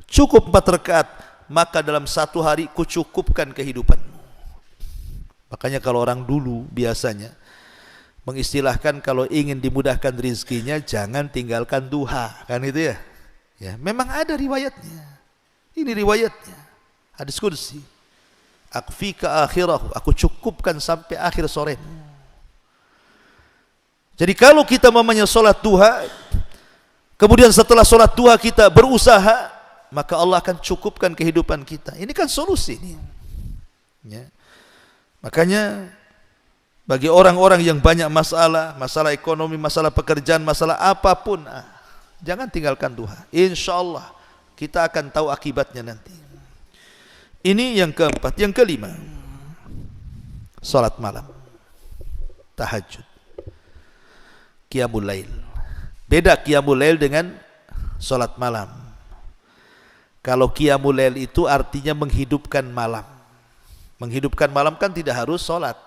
cukup 4 rakaat, maka dalam satu hari kucukupkan kehidupanmu. Makanya kalau orang dulu biasanya mengistilahkan kalau ingin dimudahkan rizkinya jangan tinggalkan duha, kan itu ya. Ya, memang ada riwayatnya. Ini riwayatnya. Hadis kursi. Aqfika akhirahu, aku cukupkan sampai akhir sore. Jadi kalau kita mamanya solat duha, kemudian setelah solat duha kita berusaha, maka Allah akan cukupkan kehidupan kita. Ini kan solusi ini. Ya. Makanya bagi orang-orang yang banyak masalah, masalah ekonomi, masalah pekerjaan, masalah apapun, jangan tinggalkan duha. Insya Allah kita akan tahu akibatnya nanti. Ini yang keempat. Yang kelima, salat malam, tahajud, qiyamul lail. Beda qiyamul lail dengan salat malam. Kalau qiyamul lail itu artinya menghidupkan malam. Menghidupkan malam kan tidak harus salat.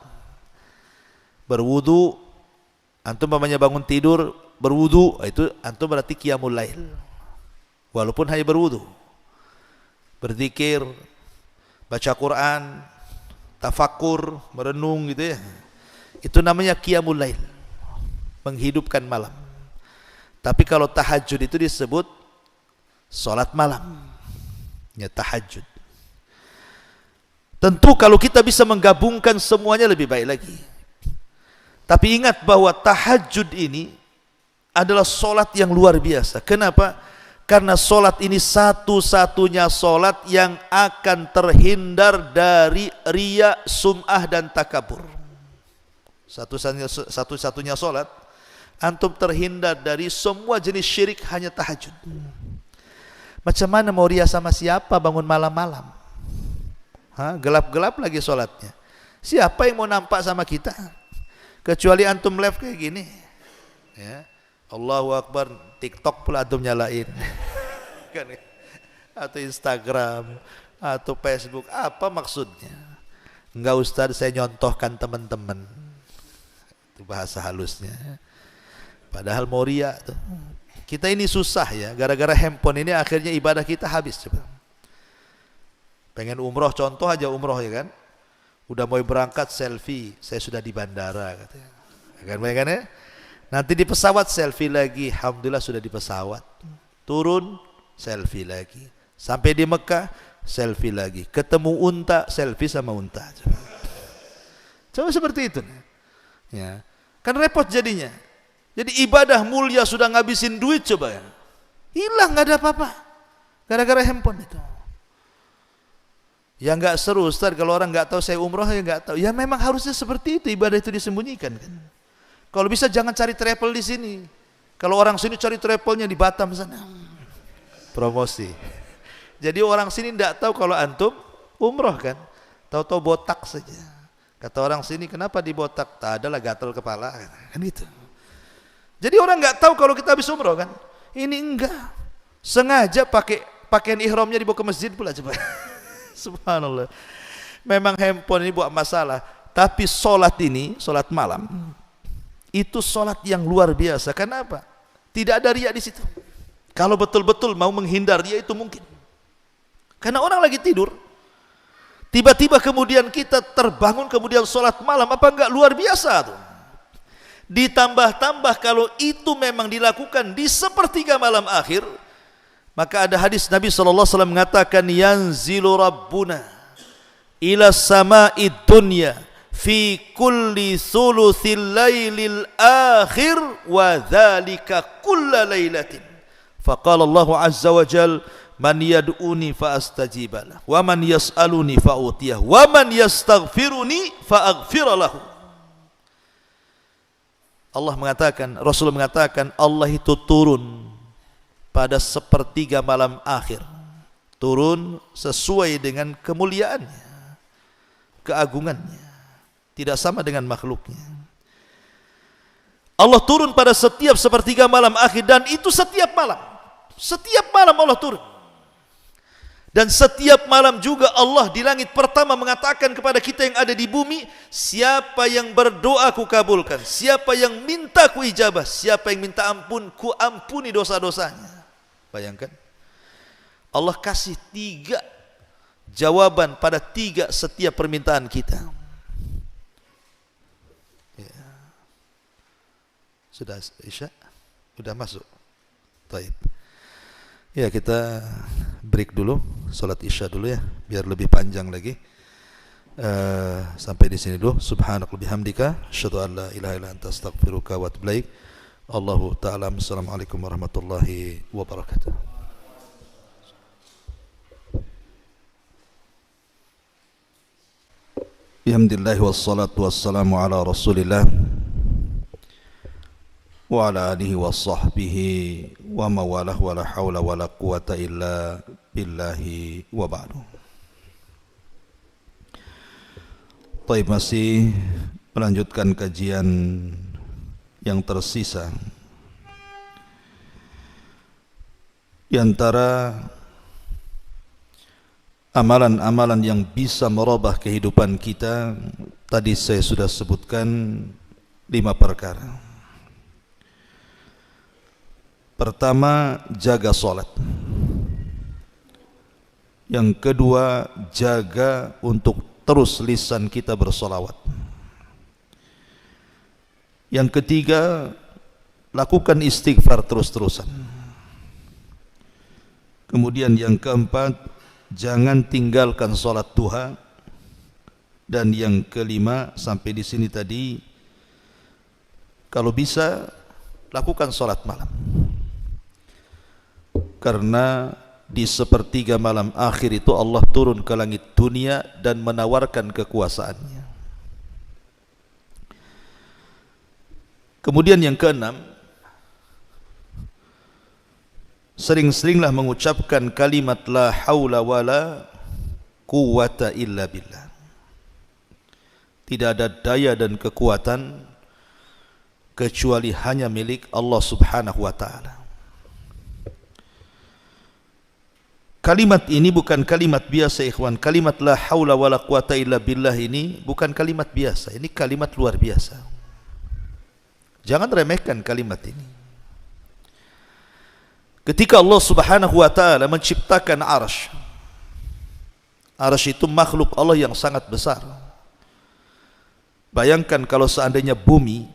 Berwudu, antum mamanya bangun tidur berwudu, itu antum berarti qiyamul lail. Walaupun hanya berwudu, berzikir, baca Quran, tafakur, merenung gitu ya. Itu namanya qiyamul lail, menghidupkan malam. Tapi kalau tahajud itu disebut salat malam. Ya, tahajud. Tentu kalau kita bisa menggabungkan semuanya lebih baik lagi. Tapi ingat bahwa tahajud ini adalah solat yang luar biasa. Kenapa? Karena solat ini satu-satunya solat yang akan terhindar dari riya, sum'ah dan takabur. Satu-satunya solat antum terhindar dari semua jenis syirik, hanya tahajud. Macam mana mau riya sama siapa bangun malam-malam? Gelap-gelap lagi solatnya. Siapa yang mau nampak sama kita? Kecuali antum live kayak gini, ya, Allahu Akbar, TikTok pula antum nyalain, kan? Atau Instagram, atau Facebook, apa maksudnya? Enggak Ustaz, saya nyontohkan teman-teman. Itu bahasa halusnya. Padahal mau riya tuh. Kita ini susah ya, gara-gara handphone ini akhirnya ibadah kita habis. Coba. Pengen umroh, contoh aja umroh ya kan. Udah mau berangkat selfie, saya sudah di bandara katanya. Kan ya? Nanti di pesawat selfie lagi, alhamdulillah sudah di pesawat. Turun selfie lagi. Sampai di Mekah selfie lagi. Ketemu unta, selfie sama unta. Coba seperti itu. Ya. Kan repot jadinya. Jadi ibadah mulia sudah ngabisin duit coba ya. Hilang, nggak ada apa-apa. Gara-gara handphone itu. Ya nggak seru Ustaz kalau orang nggak tahu saya umroh ya nggak tahu. Ya memang harusnya seperti itu, ibadah itu disembunyikan kan. Kalau bisa jangan cari travel di sini. Kalau orang sini cari travelnya di Batam sana. Promosi. Jadi orang sini tidak tahu kalau antum umroh kan. Tahu-tahu botak saja. Kata orang sini, kenapa dibotak? Tak adalah gatal kepala kan gitu. Jadi orang nggak tahu kalau kita habis umroh kan. Ini enggak. Sengaja pakai pakaian ihramnya dibawa ke masjid pula coba. Subhanallah. Memang handphone ini buat masalah. Tapi solat ini, solat malam, itu solat yang luar biasa. Kenapa? Tidak ada riya di situ. Kalau betul-betul mau menghindar riya itu mungkin. Karena orang lagi tidur, tiba-tiba kemudian kita terbangun kemudian solat malam, apa enggak luar biasa tuh? Ditambah-tambah kalau itu memang dilakukan di sepertiga malam akhir, maka ada hadis Nabi SAW mengatakan, yanzilu rabbuna ila sama'id dunya fi kulli thuluthil laylil akhir wa dhalika kulla laylatin. Faqala Allah azza wa jal, man yad'uni fa astajibalah wa man yas'aluni fa utiyah wa man yastaghfiruni fa aghfira lahu. Allah mengatakan, Rasul mengatakan, Allah itu turun pada sepertiga malam akhir. Turun sesuai dengan kemuliaannya, keagungannya. Tidak sama dengan makhluknya. Allah turun pada setiap sepertiga malam akhir, dan itu setiap malam. Setiap malam Allah turun. Dan setiap malam juga Allah di langit pertama mengatakan kepada kita yang ada di bumi, siapa yang berdoa ku kabulkan, siapa yang minta ku ijabah, siapa yang minta ampun ku ampuni dosa-dosanya. Bayangkan, Allah kasih 3 jawaban pada 3 setiap permintaan kita. Ya. Sudah Isya? Sudah masuk? Baik. Ya, kita break dulu, salat Isya dulu ya, biar lebih panjang lagi. Sampai di sini dulu. Subhanakallahumma bihamdika, asyhadu an la ilaha illa anta, astaghfiruka wa atubu ilaik. Allahu ta'ala. Assalamualaikum warahmatullahi wabarakatuh. Alhamdulillah wassalatu wassalamu ala Rasulillah wa ala alihi wa sahbihi wa mawalah wa la hawla wa la quwata illa billahi wa ba'du. Baik, masih melanjutkan kajian yang tersisa. Di antara amalan-amalan yang bisa merubah kehidupan kita, tadi saya sudah sebutkan 5 perkara. Pertama, jaga sholat. Yang kedua, jaga untuk terus lisan kita bersolawat. Yang ketiga, lakukan istighfar terus-terusan. Kemudian yang keempat, jangan tinggalkan sholat duha. Dan yang kelima, sampai di sini tadi, kalau bisa lakukan sholat malam. Karena di sepertiga malam akhir itu Allah turun ke langit dunia dan menawarkan kekuasaannya. Kemudian yang keenam, sering-seringlah mengucapkan kalimat la haula wala quwata illa billah. Tidak ada daya dan kekuatan kecuali hanya milik Allah Subhanahu wa ta'ala. kalimat ini bukan kalimat biasa ikhwan. Kalimat la haula wala quwata illa billah ini bukan kalimat biasa. Ini kalimat luar biasa. Jangan remehkan kalimat ini. Ketika Allah Subhanahu wa taala menciptakan arsy. Arsy itu makhluk Allah yang sangat besar. Bayangkan kalau seandainya bumi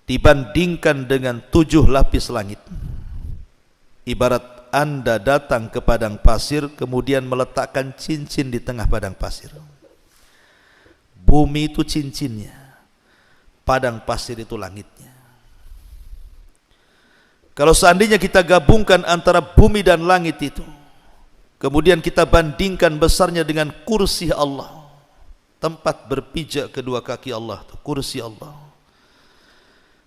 dibandingkan dengan 7 lapis langit. Ibarat Anda datang ke padang pasir kemudian meletakkan cincin di tengah padang pasir. Bumi itu cincinnya, padang pasir itu langitnya. Kalau seandainya kita gabungkan antara bumi dan langit itu, kemudian kita bandingkan besarnya dengan kursi Allah, tempat berpijak kedua kaki Allah, kursi Allah,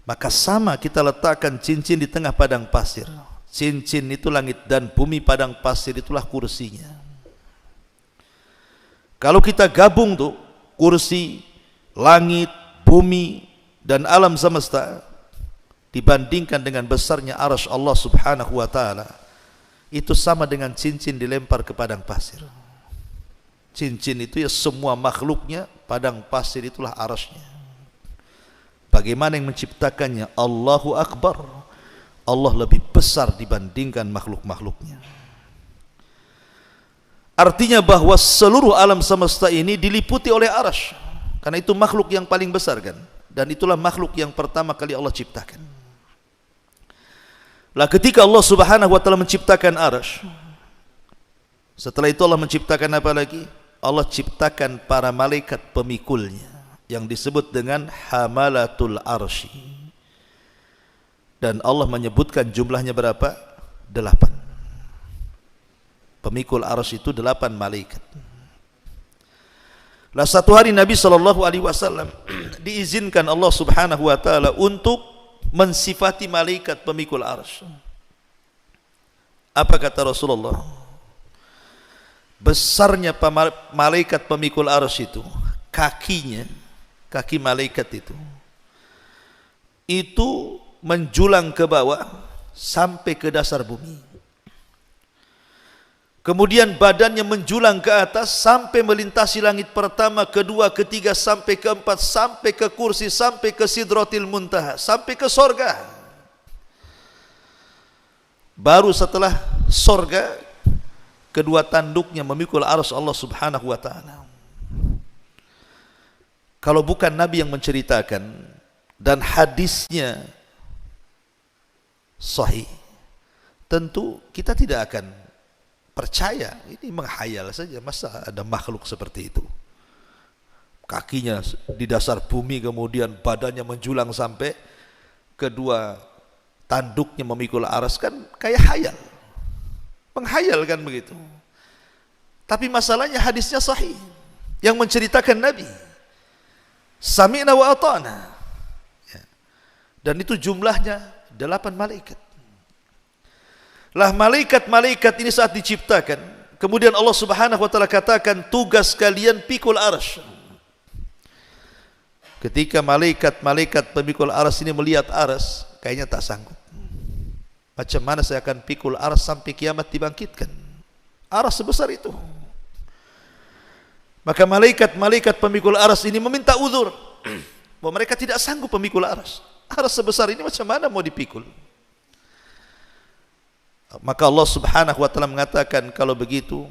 maka sama kita letakkan cincin di tengah padang pasir. Cincin itu langit dan bumi, padang pasir itulah kursinya. Kalau kita gabung tuh kursi, langit, bumi dan alam semesta dibandingkan dengan besarnya arsy Allah Subhanahu wa taala, itu sama dengan cincin dilempar ke padang pasir. Cincin itu ya semua makhluknya, padang pasir itulah arsy-nya. Bagaimana yang menciptakannya? Allahu Akbar. Allah lebih besar dibandingkan makhluk-makhluknya. Artinya bahwa seluruh alam semesta ini diliputi oleh arsy. Karena itu makhluk yang paling besar kan. Dan itulah makhluk yang pertama kali Allah ciptakan. Lah ketika Allah Subhanahu wa taala menciptakan arsy, setelah itu Allah menciptakan apa lagi? Allah ciptakan para malaikat pemikulnya yang disebut dengan hamalatul arsy. Dan Allah menyebutkan jumlahnya berapa? 8. Pemikul arsy itu 8 malaikat. Lah satu hari Nabi SAW diizinkan Allah Subhanahu wa taala untuk mensifati malaikat pemikul arsy. Apa kata Rasulullah? Besarnya malaikat pemikul arsy itu, kakinya, kaki malaikat itu menjulang ke bawah sampai ke dasar bumi. Kemudian badannya menjulang ke atas sampai melintasi langit pertama, kedua, ketiga, sampai keempat, sampai ke kursi, sampai ke sidratil muntaha, sampai ke sorga. Baru setelah sorga, kedua tanduknya memikul arsy Allah Subhanahu wa taala. Kalau bukan Nabi yang menceritakan dan hadisnya sahih, tentu kita tidak akan percaya. Ini menghayal saja, masa ada makhluk seperti itu, kakinya di dasar bumi kemudian badannya menjulang sampai kedua tanduknya memikul arsy, kan kayak hayal, menghayal kan begitu. Tapi masalahnya hadisnya sahih yang menceritakan Nabi, sami'na wa ata'na, dan itu jumlahnya 8 malaikat. Lah malaikat-malaikat ini saat diciptakan, kemudian Allah Subhanahu wa taala katakan tugas kalian pikul arsy. Ketika malaikat-malaikat pemikul arsy ini melihat arsy, kayaknya tak sanggup. Macam mana saya akan pikul arsy sampai kiamat dibangkitkan? Arsy sebesar itu. Maka malaikat-malaikat pemikul arsy ini meminta uzur bahwa mereka tidak sanggup memikul arsy. Arsy sebesar ini macam mana mau dipikul? Maka Allah Subhanahu wa taala mengatakan, kalau begitu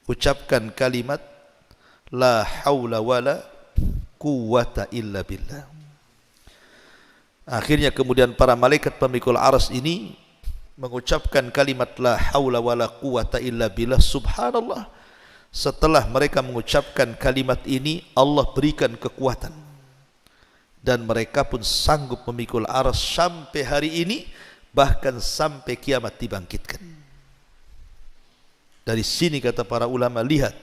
ucapkan kalimat la haula wala quwata illa billah. Akhirnya kemudian para malaikat pemikul arsy ini mengucapkan kalimat la haula wala quwata illa billah. Subhanallah, setelah mereka mengucapkan kalimat ini, Allah berikan kekuatan dan mereka pun sanggup memikul arsy sampai hari ini, bahkan sampai kiamat dibangkitkan. Dari sini kata para ulama, lihat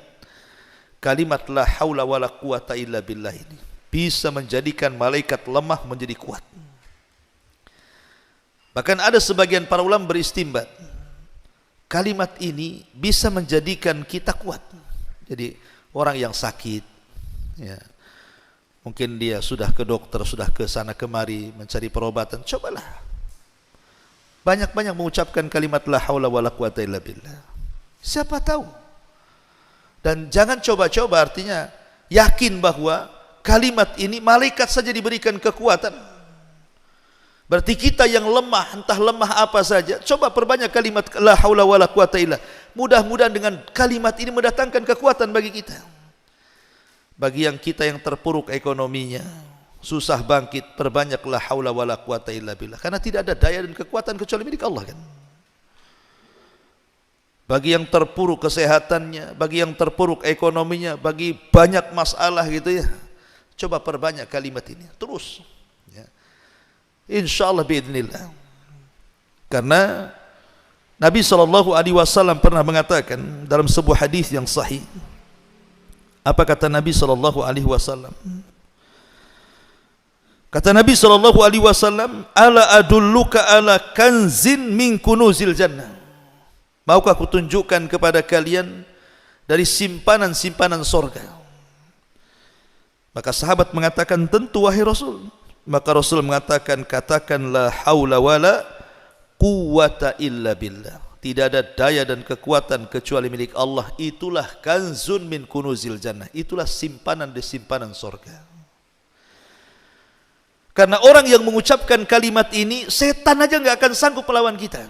kalimat la haula wala quwata illa billah ini bisa menjadikan malaikat lemah menjadi kuat. Bahkan ada sebagian para ulama beristimbat, kalimat ini bisa menjadikan kita kuat. Jadi orang yang sakit, ya, mungkin dia sudah ke dokter, sudah ke sana kemari mencari perobatan, cobalah banyak-banyak mengucapkan kalimat la haula wala quwata illa billah. Siapa tahu. Dan jangan coba-coba, artinya yakin bahwa kalimat ini malaikat saja diberikan kekuatan. Berarti kita yang lemah, entah lemah apa saja, coba perbanyak kalimat la haula wala quwata illa. Mudah-mudahan dengan kalimat ini mendatangkan kekuatan bagi kita. Bagi yang kita yang terpuruk ekonominya, susah bangkit, perbanyak la haula wala quwata illa billah. Karena tidak ada daya dan kekuatan kecuali milik Allah kan. Bagi yang terpuruk kesehatannya, bagi yang terpuruk ekonominya, bagi banyak masalah gitu ya, coba perbanyak kalimat ini terus ya. Insyaallah biidznillah. Karena Nabi SAW pernah mengatakan dalam sebuah hadis yang sahih. Apa kata Nabi SAW? Kata Nabi SAW, ala adulluka ala kanzin min kunuzil jannah. Maukah aku tunjukkan kepada kalian dari simpanan-simpanan sorga? Maka sahabat mengatakan, tentu wahai Rasul. Maka Rasul mengatakan, katakan la haula wala quwata illa billah. Tidak ada daya dan kekuatan kecuali milik Allah. Itulah kanzun min kunuzil jannah. Itulah simpanan di simpanan sorga. Karena orang yang mengucapkan kalimat ini, setan aja nggak akan sanggup melawan kita.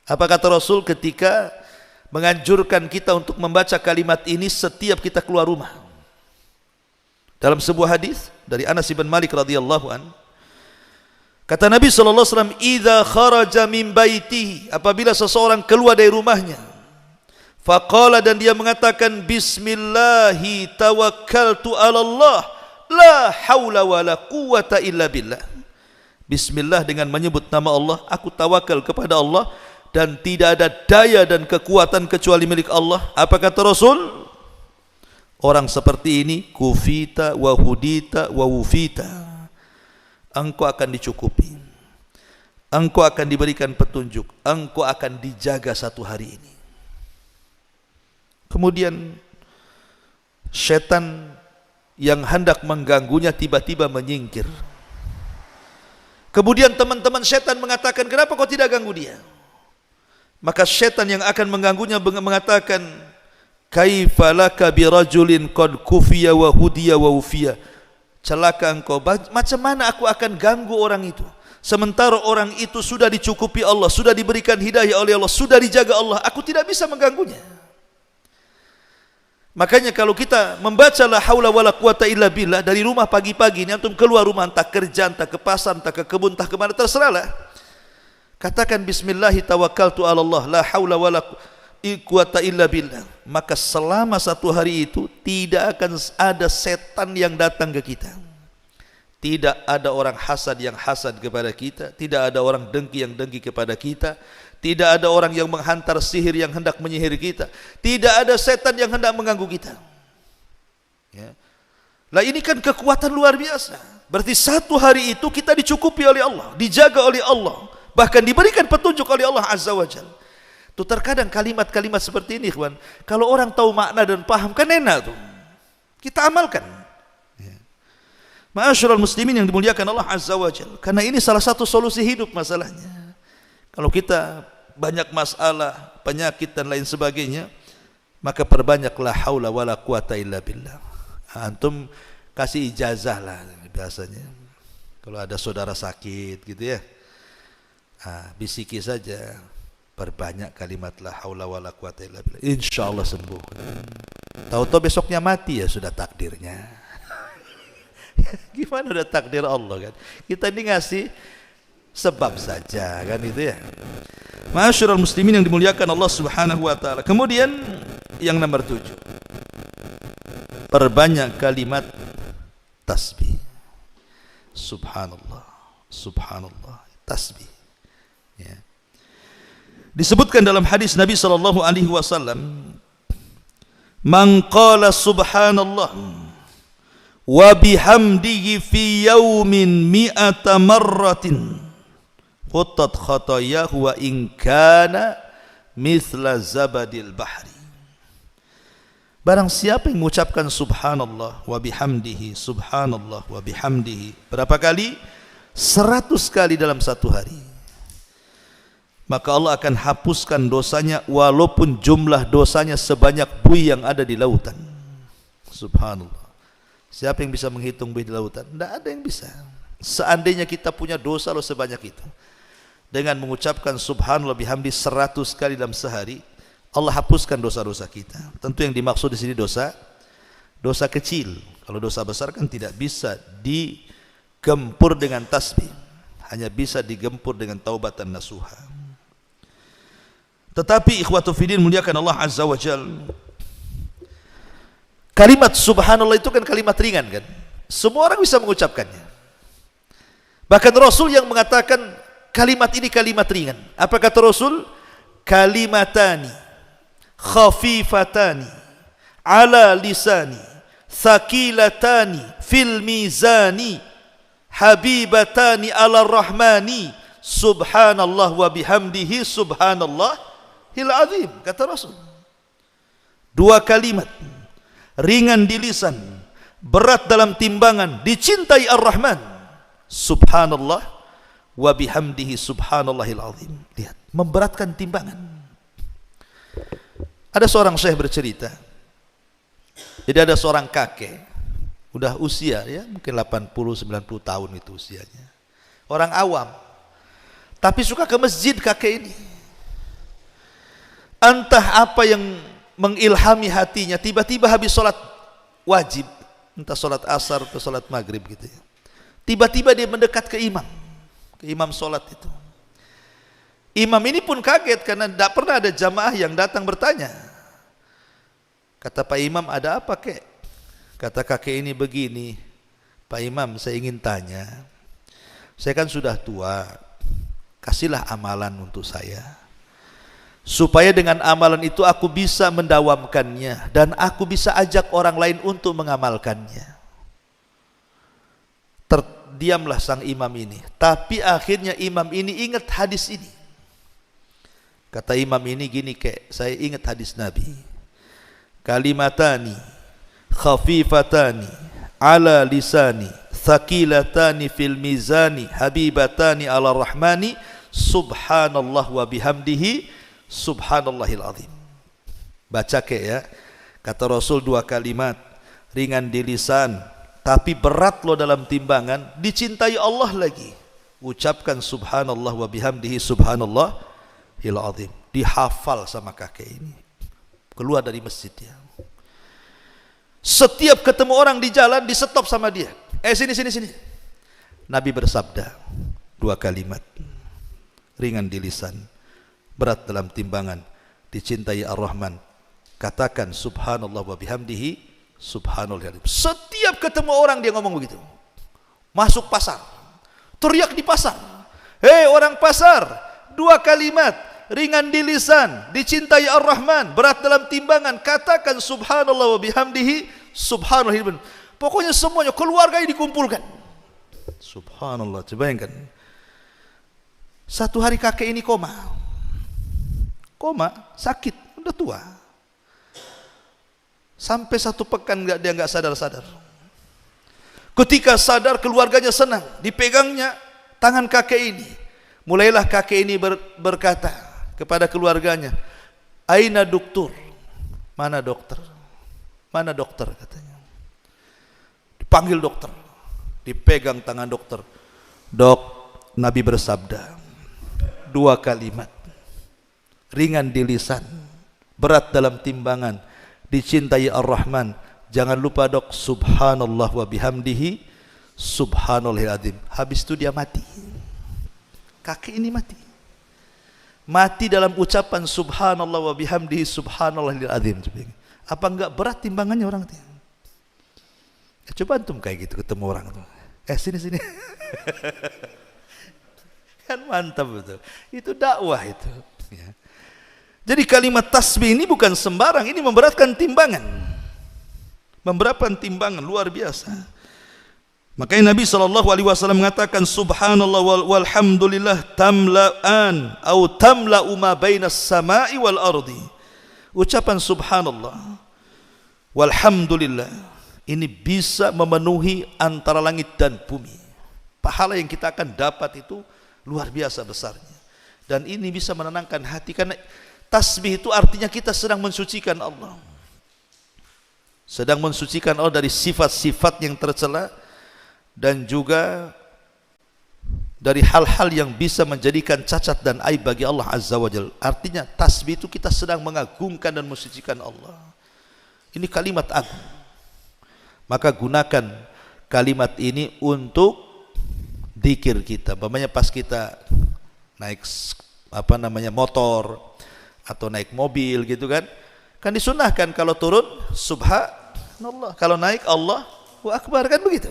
Apa kata Rasul ketika menganjurkan kita untuk membaca kalimat ini setiap kita keluar rumah? Dalam sebuah hadis dari Anas bin Malik radhiyallahu an, kata Nabi SAW, idza kharaja min baitihi, apabila seseorang keluar dari rumahnya, faqala, dan dia mengatakan bismillahi tawakkaltu ala Allah la haula wala quwata illa billah. Bismillah, dengan menyebut nama Allah, aku tawakal kepada Allah dan tidak ada daya dan kekuatan kecuali milik Allah. Apa kata Rasul? Orang seperti ini kufita wa hudita wa wufita. Engkau akan dicukupi, engkau akan diberikan petunjuk, engkau akan dijaga satu hari ini. Kemudian setan yang hendak mengganggunya tiba-tiba menyingkir. Kemudian teman-teman setan mengatakan, kenapa kau tidak ganggu dia? Maka setan yang akan mengganggunya mengatakan, kaifa laka birajulin qad kufiya wa hudiya wa ufiya. Celaka engkau, macam mana aku akan ganggu orang itu sementara orang itu sudah dicukupi Allah, sudah diberikan hidayah oleh Allah, sudah dijaga Allah, aku tidak bisa mengganggunya. Makanya kalau kita membaca la haula wala quwata illa billah dari rumah pagi-pagi ini, antum keluar rumah, entah kerja, entah ke pasar, entah ke kebun, entah kemana, terserahlah, katakan bismillahi tawakkaltu ala Allah la haula wala quwata illa billah. Maka selama satu hari itu tidak akan ada setan yang datang ke kita, tidak ada orang hasad yang hasad kepada kita, tidak ada orang dengki yang dengki kepada kita, tidak ada orang yang menghantar sihir yang hendak menyihir kita, tidak ada setan yang hendak mengganggu kita ya. Lah ini kan kekuatan luar biasa. Berarti satu hari itu kita dicukupi oleh Allah, dijaga oleh Allah, bahkan diberikan petunjuk oleh Allah Azza wa Jalla. Tuh terkadang kalimat-kalimat seperti ini, ikhwan, kalau orang tahu makna dan paham kan enak tuh, kita amalkan ya. Ma'asyiral muslimin yang dimuliakan Allah Azza wa Jalla, karena ini salah satu solusi hidup masalahnya. Kalau kita banyak masalah, penyakit dan lain sebagainya, maka perbanyaklah haula wala quwata illa billah. Antum kasih ijazah lah biasanya. Kalau ada saudara sakit gitu ya, bisiki saja, perbanyak kalimat la haula wala quwata illa billah, insyaallah sembuh. Tahu-tahu besoknya mati, ya sudah takdirnya. Gimana udah takdir Allah kan? Kita ini ngasih sebab saja kan itu ya. Ma'asyiral muslimin yang dimuliakan Allah Subhanahu wa taala. Kemudian yang nomor 7, perbanyak kalimat tasbih. Subhanallah, subhanallah, tasbih ya. Disebutkan dalam hadis Nabi sallallahu alaihi wasallam, man qala subhanallah wa bihamdihi fi yaumin mi'ata marratin khuttat khatayahu wa in kana mithla zabadil bahri. Barang siapa yang mengucapkan subhanallah wa bihamdihi, subhanallah wa bihamdihi berapa kali? 100 kali dalam satu hari, maka Allah akan hapuskan dosanya walaupun jumlah dosanya sebanyak buih yang ada di lautan. Subhanallah. Siapa yang bisa menghitung buih di lautan? Tidak ada yang bisa. Seandainya kita punya dosa lo sebanyak itu, dengan mengucapkan subhanallah bihamdi 100 kali dalam sehari, Allah hapuskan dosa-dosa kita. Tentu yang dimaksud di sini dosa kecil. Kalau dosa besar kan tidak bisa digempur dengan tasbih, hanya bisa digempur dengan taubatan nasuha. Tetapi ikhwatu fiddin muliakan Allah azza wa jal, kalimat subhanallah itu kan kalimat ringan kan, semua orang bisa mengucapkannya. Bahkan Rasul yang mengatakan kalimat ini kalimat ringan. Apa kata Rasul? Kalimatani khafifatani ala lisani thaqilatani fil mizani habibatani ala rahmani subhanallah wa bihamdihi subhanallahil azim. Kata Rasul, dua kalimat ringan di lisan, berat dalam timbangan, dicintai Ar-Rahman, subhanallah wa bihamdihi subhanallahil azim. Lihat, memberatkan timbangan. Ada seorang syekh bercerita, jadi ada seorang kakek, udah usia ya mungkin 80-90 tahun itu usianya, orang awam, tapi suka ke masjid kakek ini. Entah apa yang mengilhami hatinya, tiba-tiba habis sholat wajib, entah sholat asar atau sholat maghrib gitu ya, tiba-tiba dia mendekat ke imam sholat itu. Imam ini pun kaget karena tidak pernah ada jamaah yang datang bertanya. Kata Pak Imam, ada apa kek? Kata kakek ini begini, Pak Imam, saya ingin tanya, saya kan sudah tua, kasihlah amalan untuk saya, supaya dengan amalan itu aku bisa mendawamkannya dan aku bisa ajak orang lain untuk mengamalkannya. Terdiamlah sang imam ini, tapi akhirnya imam ini ingat hadis ini. Kata imam ini gini kek, saya ingat hadis Nabi, kalimatani khafifatani ala lisani thaqilatani fil mizani habibatani ala rahmani subhanallah wa bihamdihi subhanallahil azim. Baca kek ya, kata Rasul, dua kalimat ringan di lisan tapi berat lo dalam timbangan, dicintai Allah lagi. Ucapkan subhanallah wa bihamdihi subhanallahil azim. Dihafal sama kakek ini, keluar dari masjid ya. Setiap ketemu orang di jalan di stop sama dia, sini. Nabi bersabda dua kalimat ringan di lisan, berat dalam timbangan, dicintai Ar-Rahman. Katakan subhanallah wa bihamdihi subhanallahil azim. Setiap ketemu orang dia ngomong begitu. Masuk pasar, teriak di pasar, hei orang pasar, dua kalimat ringan di lisan, dicintai Ar-Rahman, berat dalam timbangan, katakan subhanallah wa bihamdihi subhanallahil azim. Pokoknya semuanya, keluarganya dikumpulkan. Subhanallah, coba bayangkan. Satu hari kakek ini koma, sakit, udah tua. Sampai satu pekan dia nggak sadar-sadar. Ketika sadar, keluarganya senang, dipegangnya tangan kakek ini. Mulailah kakek ini berkata kepada keluarganya, aina dokter? Mana dokter? Mana dokter katanya. Dipanggil dokter, dipegang tangan dokter. Dok, Nabi bersabda dua kalimat ringan di lisan, berat dalam timbangan, dicintai Ar-Rahman. Jangan lupa dok, subhanallah wa bihamdihi subhanallahil azim. Habis itu dia mati. Kakek ini mati dalam ucapan subhanallah wa bihamdihi subhanallahil azim. Apa enggak berat timbangannya orang itu? Ya, coba antum kayak gitu ketemu orang itu, sini kan mantap betul. Itu dakwah itu ya. Jadi kalimat tasbih ini bukan sembarang, ini memberatkan timbangan, luar biasa. Makanya Nabi SAW mengatakan subhanallah walhamdulillah tamla'an atau tamla'u ma bainas sama'i wal ardi. Ucapan subhanallah walhamdulillah ini bisa memenuhi antara langit dan bumi. Pahala yang kita akan dapat itu luar biasa besarnya. Dan ini bisa menenangkan hati, karena tasbih itu artinya kita sedang mensucikan Allah. Sedang mensucikan Allah dari sifat-sifat yang tercela dan juga dari hal-hal yang bisa menjadikan cacat dan aib bagi Allah Azza wa Jalla. Artinya tasbih itu kita sedang mengagungkan dan mensucikan Allah. Ini kalimat agung. Maka gunakan kalimat ini untuk dzikir kita. Umpamanya pas kita naik motor atau naik mobil gitu kan. Kan disunahkan kalau turun subhanallah, kalau naik Allahu akbar, kan begitu.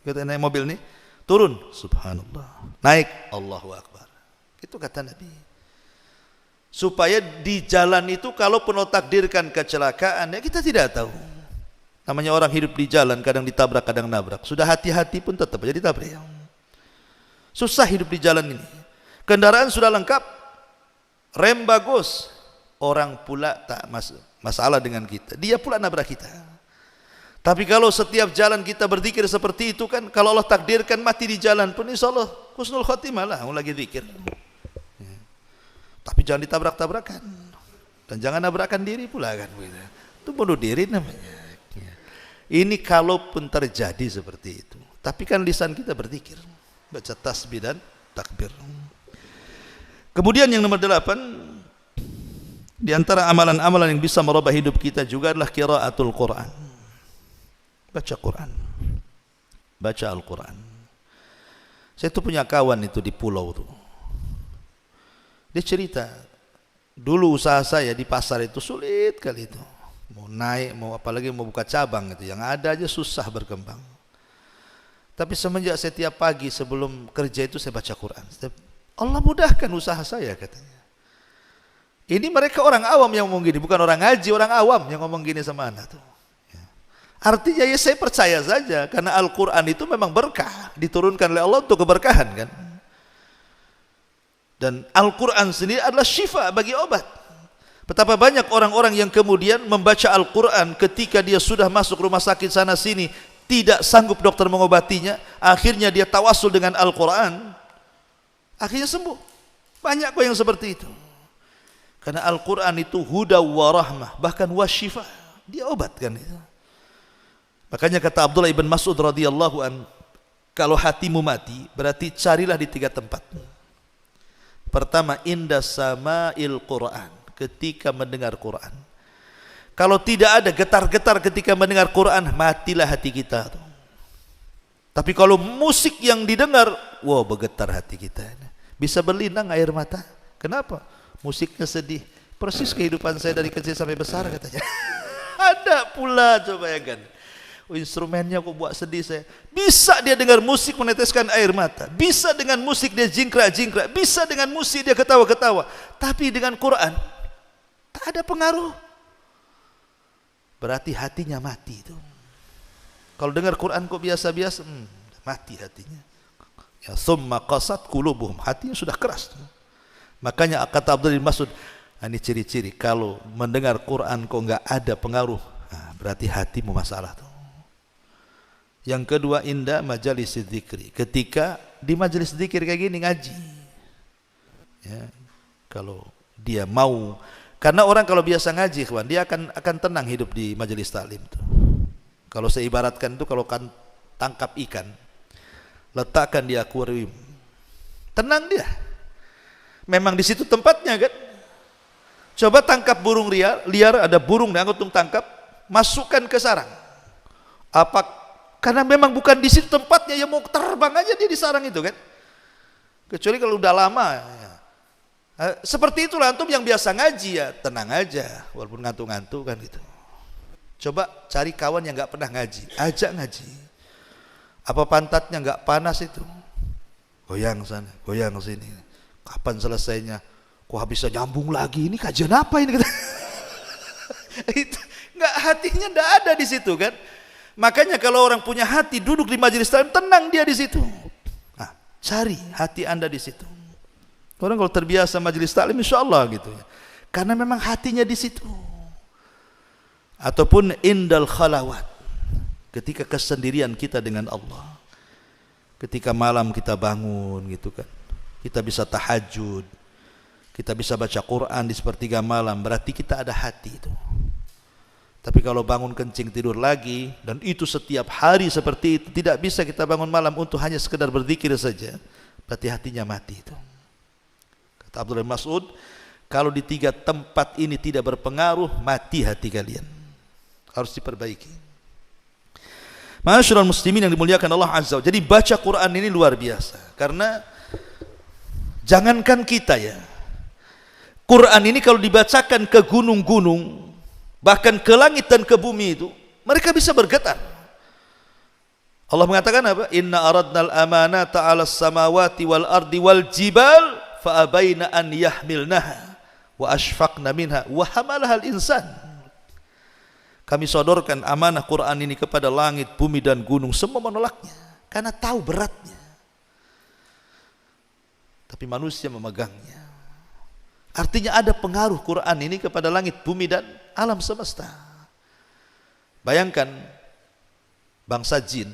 Kita naik mobil nih, turun subhanallah, naik Allahu akbar. Itu kata Nabi. Supaya di jalan itu kalaupun Allah takdirkan kecelakaan, ya kita tidak tahu. Namanya orang hidup di jalan, kadang ditabrak, kadang nabrak. Sudah hati-hati pun tetap aja ditabrak. Susah hidup di jalan ini. Kendaraan sudah lengkap, rem bagus, orang pula tak masalah dengan kita. Dia pula nabrak kita. Tapi kalau setiap jalan kita berzikir seperti itu kan, kalau Allah takdirkan mati di jalan pun insyaallah husnul khotimah lah, lagi zikir. Tapi jangan ditabrak-tabrakan. Dan jangan nabrakkan diri pula kan. Itu bunuh diri namanya. Ini kalaupun terjadi seperti itu. Tapi kan lisan kita berzikir, baca tasbih dan takbir. Kemudian yang nomor 8, di antara amalan-amalan yang bisa merubah hidup kita juga adalah qiraatul Quran. Baca Quran. Baca Al-Quran. Saya tuh punya kawan itu di pulau tuh. Dia cerita, dulu usaha saya di pasar itu sulit kali itu. Mau naik, apalagi mau buka cabang itu, yang ada aja susah berkembang. Tapi semenjak setiap pagi sebelum kerja itu saya baca Quran. Allah mudahkan usaha saya katanya. Ini mereka orang awam yang ngomong gini, bukan orang ngaji, orang awam yang ngomong gini sama anak tuh. Artinya ya saya percaya saja, karena Al-Quran itu memang berkah, diturunkan oleh Allah untuk keberkahan kan. Dan Al-Quran sendiri adalah syifa bagi obat. Betapa banyak orang-orang yang kemudian membaca Al-Quran ketika dia sudah masuk rumah sakit sana sini, tidak sanggup dokter mengobatinya, akhirnya dia tawasul dengan Al-Quran, akhirnya sembuh. Banyak kok yang seperti itu. Karena Al-Quran itu huda wa rahmah, bahkan wa syifa, dia obat kan itu. Makanya kata Abdullah ibn Mas'ud radhiyallahu an, kalau hatimu mati berarti carilah di 3 tempat. Pertama, inda sama'il Quran, ketika mendengar Quran. Kalau tidak ada getar-getar ketika mendengar Quran, matilah hati kita. Tapi kalau musik yang didengar, wow, bergetar hati kita. Bisa berlinang air mata. Kenapa? Musiknya sedih. Persis kehidupan saya dari kecil sampai besar katanya. Ada pula, coba bayangkan. Instrumennya kok buat sedih saya. Bisa dia dengar musik meneteskan air mata. Bisa dengan musik dia jingkrak-jingkrak. Bisa dengan musik dia ketawa-ketawa. Tapi dengan Quran, tak ada pengaruh. Berarti hatinya mati itu. Kalau dengar Quran kok biasa-biasa, mati hatinya. Ya summa qasat qulubuhum, hatinya sudah keras. Makanya kata Abdullah bin Mas'ud, ini ciri-ciri kalau mendengar Quran kok enggak ada pengaruh, berarti hatimu masalah tuh. Yang kedua, indah majalis dzikri, ketika di majelis dzikir kayak gini ngaji. Ya, kalau dia mau, karena orang kalau biasa ngaji, kawan, dia akan tenang hidup di majelis taklim tuh. Kalau saya ibaratkan itu, kalau kan tangkap ikan, letakkan di akuarium, tenang dia. Memang di situ tempatnya kan. Coba tangkap burung liar, ada burung yang anggota tangkap, masukkan ke sarang. Karena memang bukan di situ tempatnya, yang mau terbang aja dia di sarang itu kan. Kecuali kalau udah lama. Ya. Seperti itulah antum yang biasa ngaji, ya tenang aja, walaupun ngantuk-ngantuk kan gitu. Coba cari kawan yang nggak pernah ngaji, ajak ngaji. Apa pantatnya nggak panas itu? Goyang sana, goyang sini. Kapan selesainya? Kok bisa nyambung lagi? Ini kajian apa ini? Itu nggak, hatinya nggak ada di situ kan. Makanya kalau orang punya hati duduk di majelis taklim, tenang dia di situ. Nah, cari hati anda di situ. Orang kalau terbiasa majelis taklim, insya Allah gitu ya. Karena memang hatinya di situ. Ataupun indal khalawat, ketika kesendirian kita dengan Allah. Ketika malam kita bangun gitu kan, kita bisa tahajud, Kita bisa baca Quran di sepertiga malam, berarti kita ada hati itu. Tapi kalau bangun kencing tidur lagi, dan itu setiap hari seperti itu, tidak bisa kita bangun malam untuk hanya sekedar berzikir saja, berarti hatinya mati itu. Kata Abdullah bin Mas'ud, kalau di 3 tempat ini tidak berpengaruh, mati hati kalian. Harus diperbaiki. Ma'asyiral muslimin yang dimuliakan Allah Azza wa Jalla. Jadi baca Quran ini luar biasa. Karena jangankan kita ya, Quran ini kalau dibacakan ke gunung-gunung, bahkan ke langit dan ke bumi itu, mereka bisa bergetar. Allah mengatakan apa? Inna aradnal amanata 'alas samawati wal ardi wal jibal fa abaina an yahmilnaha wa ashfaqna minha wa hamalaha al insan. Kami sodorkan amanah Quran ini kepada langit, bumi dan gunung, semua menolaknya karena tahu beratnya. Tapi manusia memegangnya. Artinya ada pengaruh Quran ini kepada langit, bumi dan alam semesta. Bayangkan bangsa jin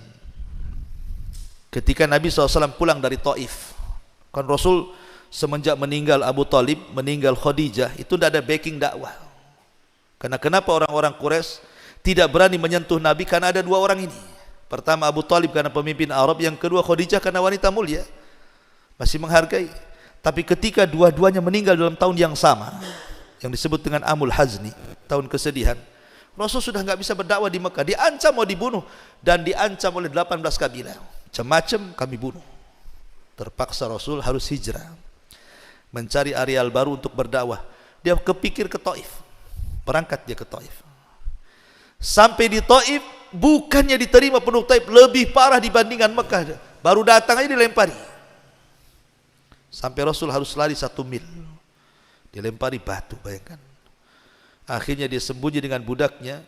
ketika Nabi SAW pulang dari Taif. Kan Rasul semenjak meninggal Abu Talib, meninggal Khadijah, itu tidak ada backing dakwah. Karena kenapa orang-orang Quraisy tidak berani menyentuh Nabi? Karena ada 2 orang ini. Pertama Abu Talib karena pemimpin Arab, yang kedua Khadijah karena wanita mulia, masih menghargai. Tapi ketika dua-duanya meninggal dalam tahun yang sama, yang disebut dengan Amul Hazni, tahun kesedihan, Rasul sudah nggak bisa berdakwah di Mekah, diancam mau dibunuh, dan diancam oleh 18 kabilah, macam-macam kami bunuh. Terpaksa Rasul harus hijrah, mencari areal baru untuk berdakwah. Dia kepikir ke Taif, berangkat dia ke Taif. Sampai di Taif, bukannya diterima penduduk Taif, lebih parah dibandingkan Mekah. Baru datang aja dilempari. Sampai Rasul harus lari 1 mil, dilempari batu, bayangkan. Akhirnya dia sembunyi dengan budaknya.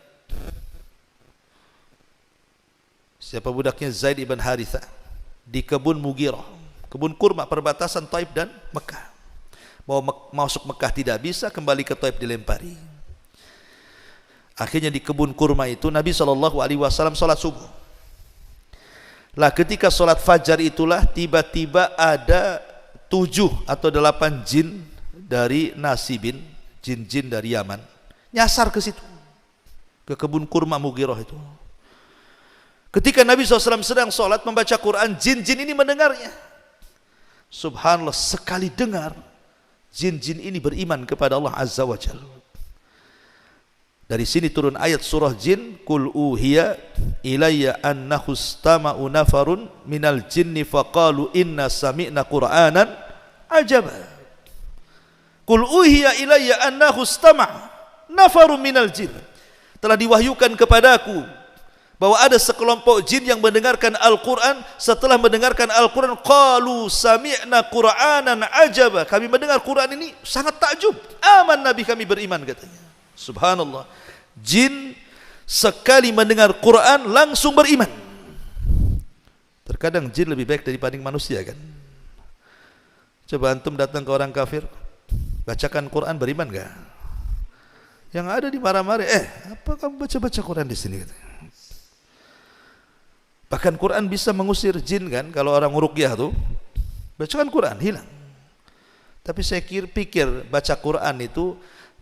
Siapa budaknya? Zaid ibn Harithah, di kebun Mughirah, kebun kurma perbatasan Taif dan Mekah. Mau masuk Mekah tidak bisa, kembali ke Taif dilempari. Akhirnya di kebun kurma itu Nabi SAW sholat subuh. Lah ketika sholat fajar itulah tiba-tiba ada 7 atau 8 jin dari Nasibin, jin-jin dari Yaman, nyasar ke situ, ke kebun kurma Mughirah itu. Ketika Nabi SAW sedang sholat membaca Quran, jin-jin ini mendengarnya. Subhanallah, sekali dengar, jin-jin ini beriman kepada Allah Azza wa Jalla. Dari sini turun ayat surah jin, Qul uhiya ilayya annahu istama'u nafarun minal jinni faqalu inna sami'na qur'anan ajaba. Qul uhiya ilayya annahu istama'a nafarun minal jin. Telah diwahyukan kepadaku bahwa ada sekelompok jin yang mendengarkan Al-Quran. Setelah mendengarkan Al-Quran, qalu sami'na qur'anan ajaba. Kami mendengar Quran ini sangat takjub. Aman, Nabi kami beriman, katanya. Subhanallah, jin sekali mendengar Quran langsung beriman. Terkadang jin lebih baik daripada manusia kan. Coba antum datang ke orang kafir, bacakan Quran, beriman gak? Yang ada di marah-marah, apa kamu baca-baca Quran di sini? Bahkan Quran bisa mengusir jin kan. Kalau orang ruqyah tuh bacakan Quran, hilang. Tapi saya pikir baca Quran itu,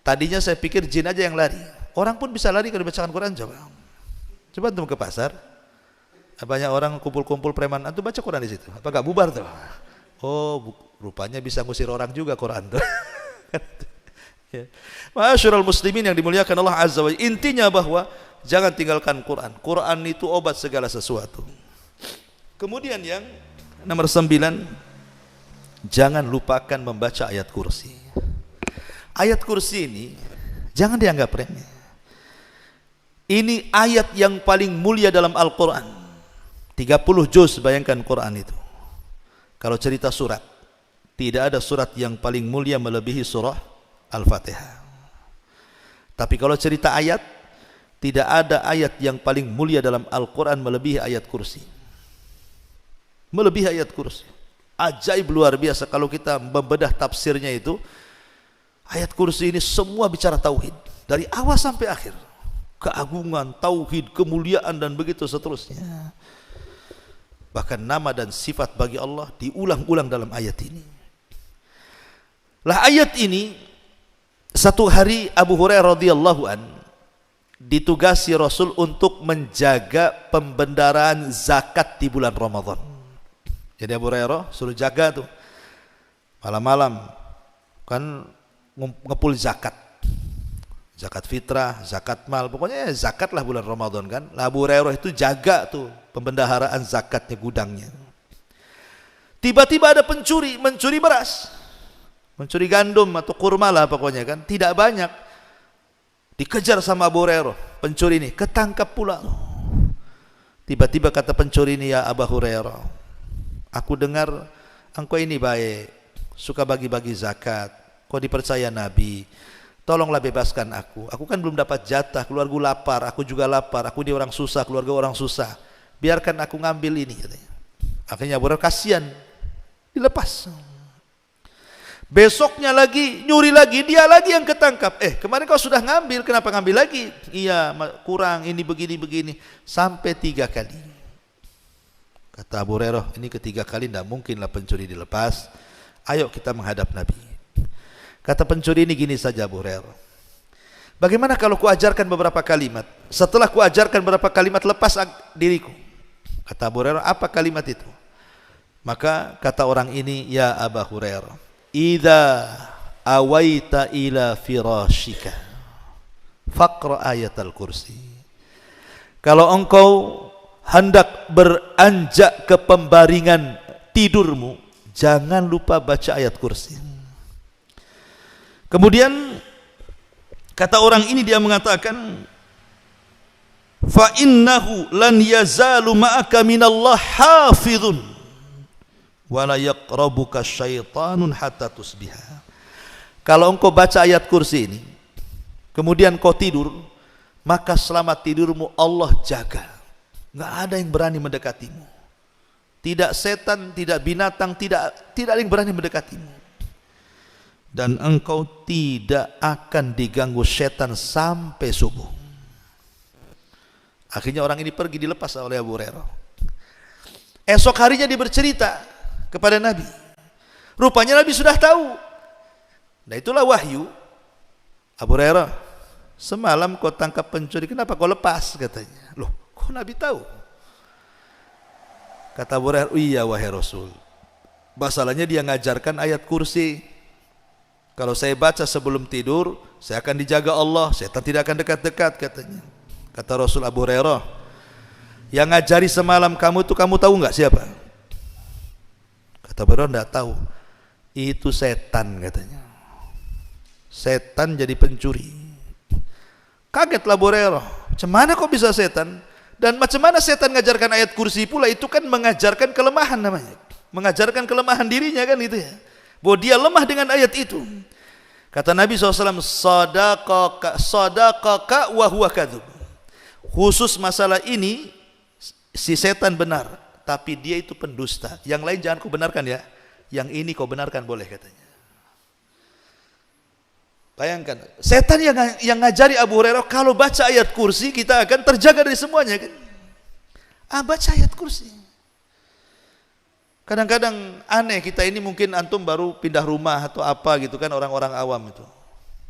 tadinya saya pikir jin aja yang lari. Orang pun bisa lari kalau dibacakan Quran. Coba antum ke pasar, banyak orang kumpul-kumpul preman, antum baca Quran di situ, apa gak bubar tuh? Oh, rupanya bisa ngusir orang juga Quran tuh. Ma'asyiral muslimin yang dimuliakan Allah Azza wa Jalla, intinya bahwa jangan tinggalkan Quran. Quran itu obat segala sesuatu. Kemudian yang nomor 9, jangan lupakan membaca ayat kursi. Ayat kursi ini jangan dianggap remeh. Ini ayat yang paling mulia dalam Al-Quran. 30 juz, bayangkan Quran itu. Kalau cerita surat, tidak ada surat yang paling mulia melebihi surah Al-Fatihah. Tapi kalau cerita ayat, tidak ada ayat yang paling mulia dalam Al-Quran melebihi ayat kursi. Melebihi ayat kursi. Ajaib, luar biasa. Kalau kita membedah tafsirnya itu, ayat kursi ini semua bicara tauhid dari awal sampai akhir. Keagungan, tauhid, kemuliaan dan begitu seterusnya. Bahkan nama dan sifat bagi Allah diulang-ulang dalam ayat ini. Lah ayat ini, satu hari Abu Hurairah radhiyallahu an ditugasi Rasul untuk menjaga pembendaraan zakat di bulan Ramadan. Jadi Abu Hurairah suruh jaga tuh malam-malam kan ngepul zakat, zakat fitrah, zakat mal, pokoknya zakat lah bulan Ramadan kan. Lah Abu Hurairah itu jaga tuh pembendaharaan zakatnya, gudangnya. Tiba-tiba ada pencuri, mencuri beras, mencuri gandum atau kurma lah pokoknya kan, tidak banyak. Dikejar sama Abu Hurairah, pencuri ini ketangkap pula. Tiba-tiba kata pencuri ini, ya Abu Hurairah, aku dengar engkau ini baik, suka bagi-bagi zakat, kau dipercaya Nabi, tolonglah bebaskan aku. Aku kan belum dapat jatah, keluarga lapar, aku juga lapar, aku dia orang susah, keluarga orang susah. Biarkan aku ngambil ini, katanya. Akhirnya Abu Hurairah kasihan, dilepas. Besoknya lagi nyuri lagi, dia lagi yang ketangkap. Kemarin kau sudah ngambil, kenapa ngambil lagi? Iya, kurang, ini begini sampai 3 kali. Kata Abu Hurairah, ini ketiga kali tidak mungkinlah pencuri dilepas. Ayo kita menghadap Nabi. Kata pencuri ini gini saja Abu Hurairah, bagaimana kalau ku ajarkan beberapa kalimat? Setelah ku ajarkan beberapa kalimat, lepas diriku. Kata Abu Hurairah, apa kalimat itu? Maka kata orang ini, ya Abu Hurairah, idza awaita ila firashika faqra ayatal kursi. Kalau engkau hendak beranjak ke pembaringan tidurmu, jangan lupa baca ayat kursi. Kemudian kata orang ini, dia mengatakan, fa innahu lan yazalu ma'aka minallah hafizun wa la yaqrabuka syaitanun hatta tusbiha. Kalau engkau baca ayat kursi ini kemudian kau tidur, maka selama tidurmu Allah jaga, enggak ada yang berani mendekatimu. Tidak setan, tidak binatang, tidak ada yang berani mendekatimu. Dan engkau tidak akan diganggu setan sampai subuh. Akhirnya orang ini pergi, dilepas oleh Abu Hurairah. Esok harinya dia bercerita kepada Nabi. Rupanya Nabi sudah tahu. Nah itulah wahyu. Abu Hurairah, semalam kau tangkap pencuri, kenapa kau lepas? Katanya. Loh, kok Nabi tahu? Kata Abu Hurairah, iya wahai Rasul, masalahnya dia ngajarkan ayat kursi. Kalau saya baca sebelum tidur, saya akan dijaga Allah, setan tidak akan dekat-dekat, katanya. Kata Rasul, Abu Hurairah, yang ngajari semalam kamu itu kamu tahu enggak siapa? Kata Abu Hurairah, enggak tahu. Itu setan, katanya. Setan jadi pencuri. Kagetlah Abu Hurairah, macam mana kok bisa setan? Dan macam mana setan mengajarkan ayat kursi pula? Itu kan mengajarkan kelemahan namanya, mengajarkan kelemahan dirinya kan itu ya, bahwa dia lemah dengan ayat itu. Kata Nabi SAW, sadaqaka wa huwa kadzub. Khusus masalah ini si setan benar, tapi dia itu pendusta. Yang lain jangan kau benarkan ya, yang ini kau benarkan boleh, katanya. Bayangkan, setan yang ngajari Abu Hurairah, kalau baca ayat kursi kita akan terjaga dari semuanya kan. Baca ayat kursi. Kadang-kadang aneh kita ini, mungkin antum baru pindah rumah atau apa gitu kan, orang-orang awam itu.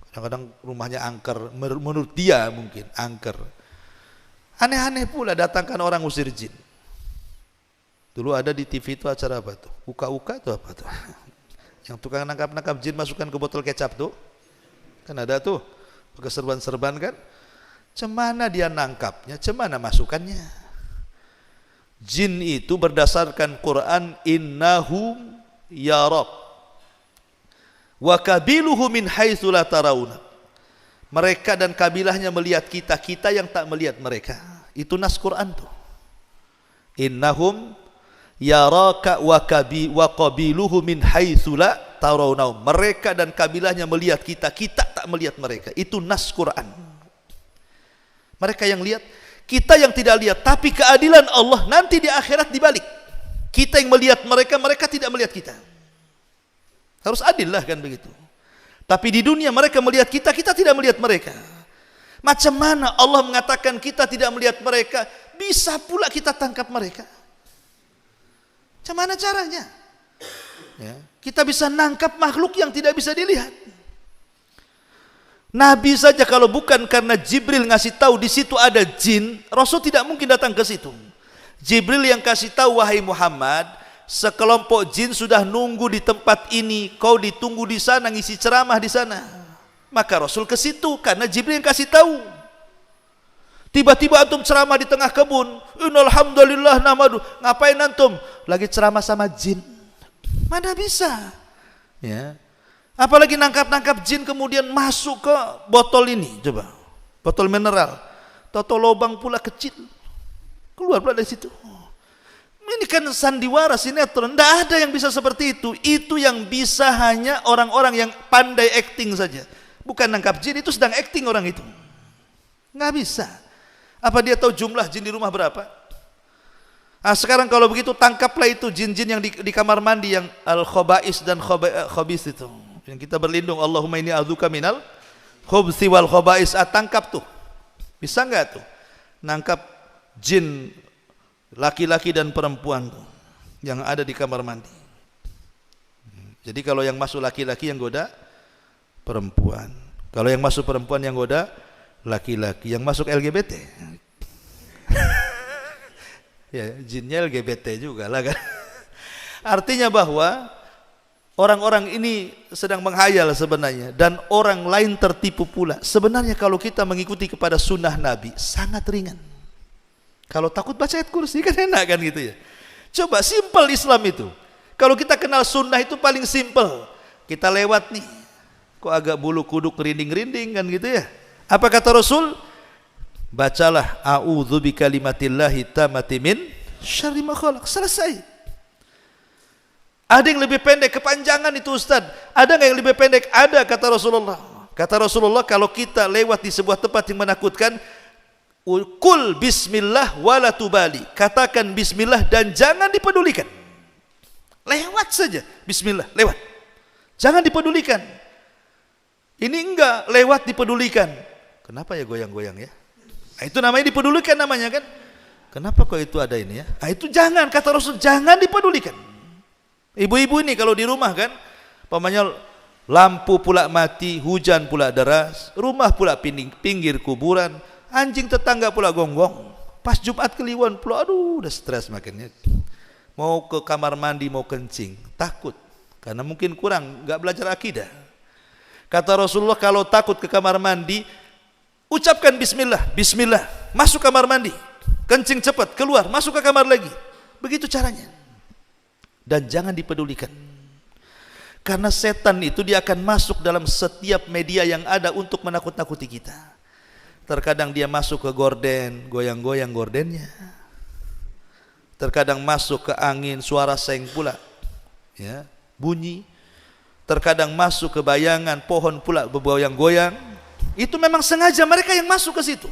Kadang-kadang rumahnya angker, menurut dia mungkin angker. Aneh-aneh pula datangkan orang usir jin. Dulu ada di TV itu acara apa tuh? Uka-uka itu apa tuh? Yang tukang nangkap-nangkap jin masukkan ke botol kecap tuh. Kan ada tuh pakai serban-serban kan. Cemana dia nangkapnya, cemana masukannya. Jin itu berdasarkan Quran, innahum yarak wa kabiluhu min haitsu la tarawna. Mereka dan kabilahnya melihat kita, kita yang tak melihat mereka. Itu nas Quran tuh. Innahum yaraka wa qabiluhu min haitsu la tarawna. Mereka dan kabilahnya melihat kita, kita tak melihat mereka. Itu nas Quran. Mereka yang lihat, kita yang tidak lihat. Tapi keadilan Allah nanti di akhirat dibalik. Kita yang melihat mereka, mereka tidak melihat kita. Harus adil lah kan begitu. Tapi di dunia mereka melihat kita, kita tidak melihat mereka. Macam mana Allah mengatakan kita tidak melihat mereka, bisa pula kita tangkap mereka? Macam mana caranya? Ya. Kita bisa nangkap makhluk yang tidak bisa dilihat. Nabi saja kalau bukan karena Jibril ngasih tahu di situ ada jin, Rasul tidak mungkin datang ke situ. Jibril yang kasih tahu, wahai Muhammad, sekelompok jin sudah nunggu di tempat ini, kau ditunggu di sana, ngisi ceramah di sana. Maka Rasul ke situ karena Jibril yang kasih tahu. Tiba-tiba antum ceramah di tengah kebun, innal hamdalillah namadu. Ngapain antum? Lagi ceramah sama jin. Mana bisa? Ya. Apalagi nangkap-nangkap jin kemudian masuk ke botol ini, coba. Botol mineral. Toto lubang pula kecil. Keluar pula dari situ. Ini kan sandiwara, sinetron. Tidak ada yang bisa seperti itu. Itu yang bisa hanya orang-orang yang pandai acting saja. Bukan nangkap jin, itu sedang acting orang itu. Nggak bisa. Apa dia tahu jumlah jin di rumah berapa? Nah, sekarang kalau begitu tangkaplah itu jin-jin yang di kamar mandi yang al-khobais dan khobis itu. Yang kita berlindung, Allahumma inni a'udzuka minal khubsi wal khobais. Tangkap tuh. Bisa nggak tuh? Nangkap jin laki-laki dan perempuan tuh, yang ada di kamar mandi. Jadi kalau yang masuk laki-laki yang goda perempuan. Kalau yang masuk perempuan yang goda laki-laki. Yang masuk LGBT. Ya, jinnya LGBT juga lah kan. Artinya bahwa orang-orang ini sedang menghayal sebenarnya, dan orang lain tertipu pula. Sebenarnya kalau kita mengikuti kepada sunnah Nabi sangat ringan. Kalau takut baca ayat kursi kan enak kan gitu ya. Coba simple Islam itu. Kalau kita kenal sunnah itu paling simple. Kita lewat nih, kok agak bulu kuduk rinding-rinding kan gitu ya. Apa kata Rasul? Bacalah a'udzu bikalimatillahi tammati min syarri ma khalaq. Selesai. Ada yang lebih pendek, kepanjangan itu Ustaz. Ada nggak yang lebih pendek? Ada, kata Rasulullah. Kata Rasulullah, kalau kita lewat di sebuah tempat yang menakutkan, kul bismillah wala tubali. Katakan bismillah dan jangan dipedulikan. Lewat saja, bismillah, lewat. Jangan dipedulikan. Ini enggak, lewat dipedulikan. Kenapa ya goyang-goyang ya? Nah, itu namanya dipedulikan namanya kan? Kenapa kok itu ada ini ya? Nah, itu jangan, kata Rasul, jangan dipedulikan. Ibu-ibu ini kalau di rumah kan, pamannya lampu pula mati, hujan pula deras, rumah pula pinggir kuburan, anjing tetangga pula gonggong. Pas Jumat Kliwon pula, aduh udah stres makannya. Mau ke kamar mandi mau kencing, takut karena mungkin kurang, nggak belajar akidah. Kata Rasulullah, kalau takut ke kamar mandi, ucapkan bismillah, bismillah, masuk kamar mandi, kencing cepat, keluar, masuk ke kamar lagi. Begitu caranya. Dan jangan dipedulikan. Karena setan itu dia akan masuk dalam setiap media yang ada untuk menakut-nakuti kita. Terkadang dia masuk ke gorden, goyang-goyang gordennya. Terkadang masuk ke angin, suara seng pula, ya, bunyi. Terkadang masuk ke bayangan, pohon pula bergoyang-goyang. Itu memang sengaja mereka yang masuk ke situ.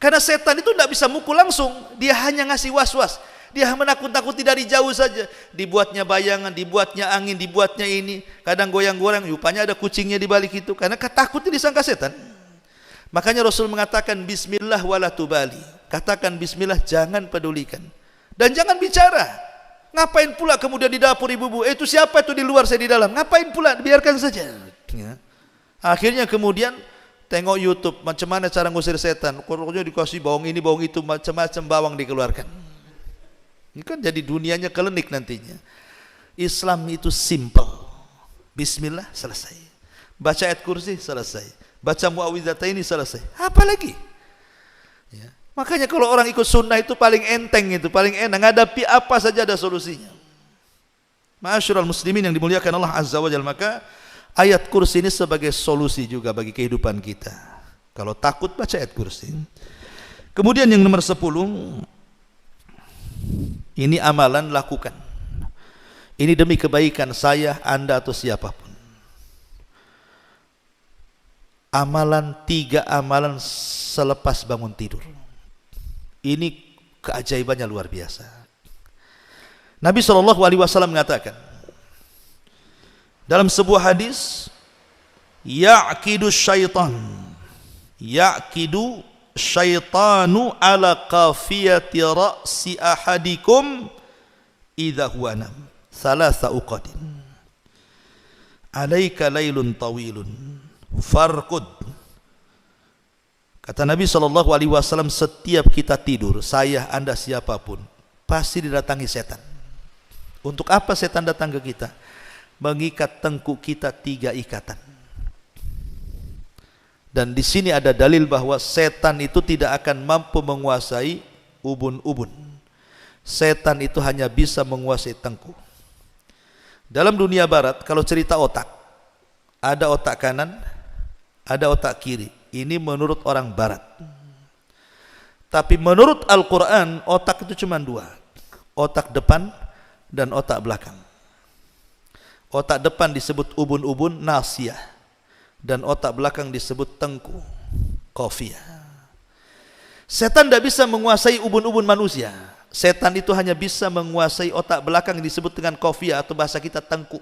Karena setan itu tidak bisa mukul langsung, dia hanya ngasih was-was. Dia menakut-nakuti dari jauh saja. Dibuatnya bayangan, dibuatnya angin, dibuatnya ini. Kadang goyang-goyang, rupanya ada kucingnya di balik itu. Karena takutnya disangka setan. Makanya Rasul mengatakan bismillah wala tubali. Katakan bismillah, jangan pedulikan. Dan jangan bicara. Ngapain pula kemudian di dapur ibu-ibu? Itu siapa itu di luar, saya di dalam. Ngapain pula? Biarkan saja. Ya. Akhirnya kemudian tengok YouTube macam mana cara ngusir setan. Pokoknya dikasih bawang ini, bawang itu, macam-macam bawang dikeluarkan. Ini kan jadi dunianya kelenik nantinya. Islam itu simple. Bismillah, selesai. Baca ayat kursi, selesai. Baca muawwidhataini, selesai. Apa lagi? Ya. Makanya kalau orang ikut sunnah itu paling enteng, itu paling enak. Ngadapi apa saja ada solusinya. Ma'asyiral muslimin yang dimuliakan Allah Azza wa Jalla, maka ayat kursi ini sebagai solusi juga bagi kehidupan kita. Kalau takut, baca ayat kursi. Kemudian yang nomor 10, ini amalan lakukan. Ini demi kebaikan saya, Anda atau siapapun. Amalan 3 amalan selepas bangun tidur. Ini keajaibannya luar biasa. Nabi SAW mengatakan dalam sebuah hadis, ya'kidu syaitanu ala qafiyati ra'si ahadikum idza huwa nam. thalatha uqadin. Alaika lailun tawilun farqud. Kata Nabi SAW, setiap kita tidur, saya, anda, siapapun, pasti didatangi setan. Untuk apa setan datang ke kita? Mengikat tengkuk kita 3 ikatan. Dan di sini ada dalil bahwa setan itu tidak akan mampu menguasai ubun-ubun. Setan itu hanya bisa menguasai tengkuk. Dalam dunia barat, kalau cerita otak, ada otak kanan, ada otak kiri. Ini menurut orang barat. Tapi menurut Al-Quran, otak itu cuma 2. Otak depan dan otak belakang. Otak depan disebut ubun-ubun, nasiyah. Dan otak belakang disebut tengku, qafiyah. Setan tidak bisa menguasai ubun-ubun manusia. Setan itu hanya bisa menguasai otak belakang yang disebut dengan qafiyah, atau bahasa kita tengku.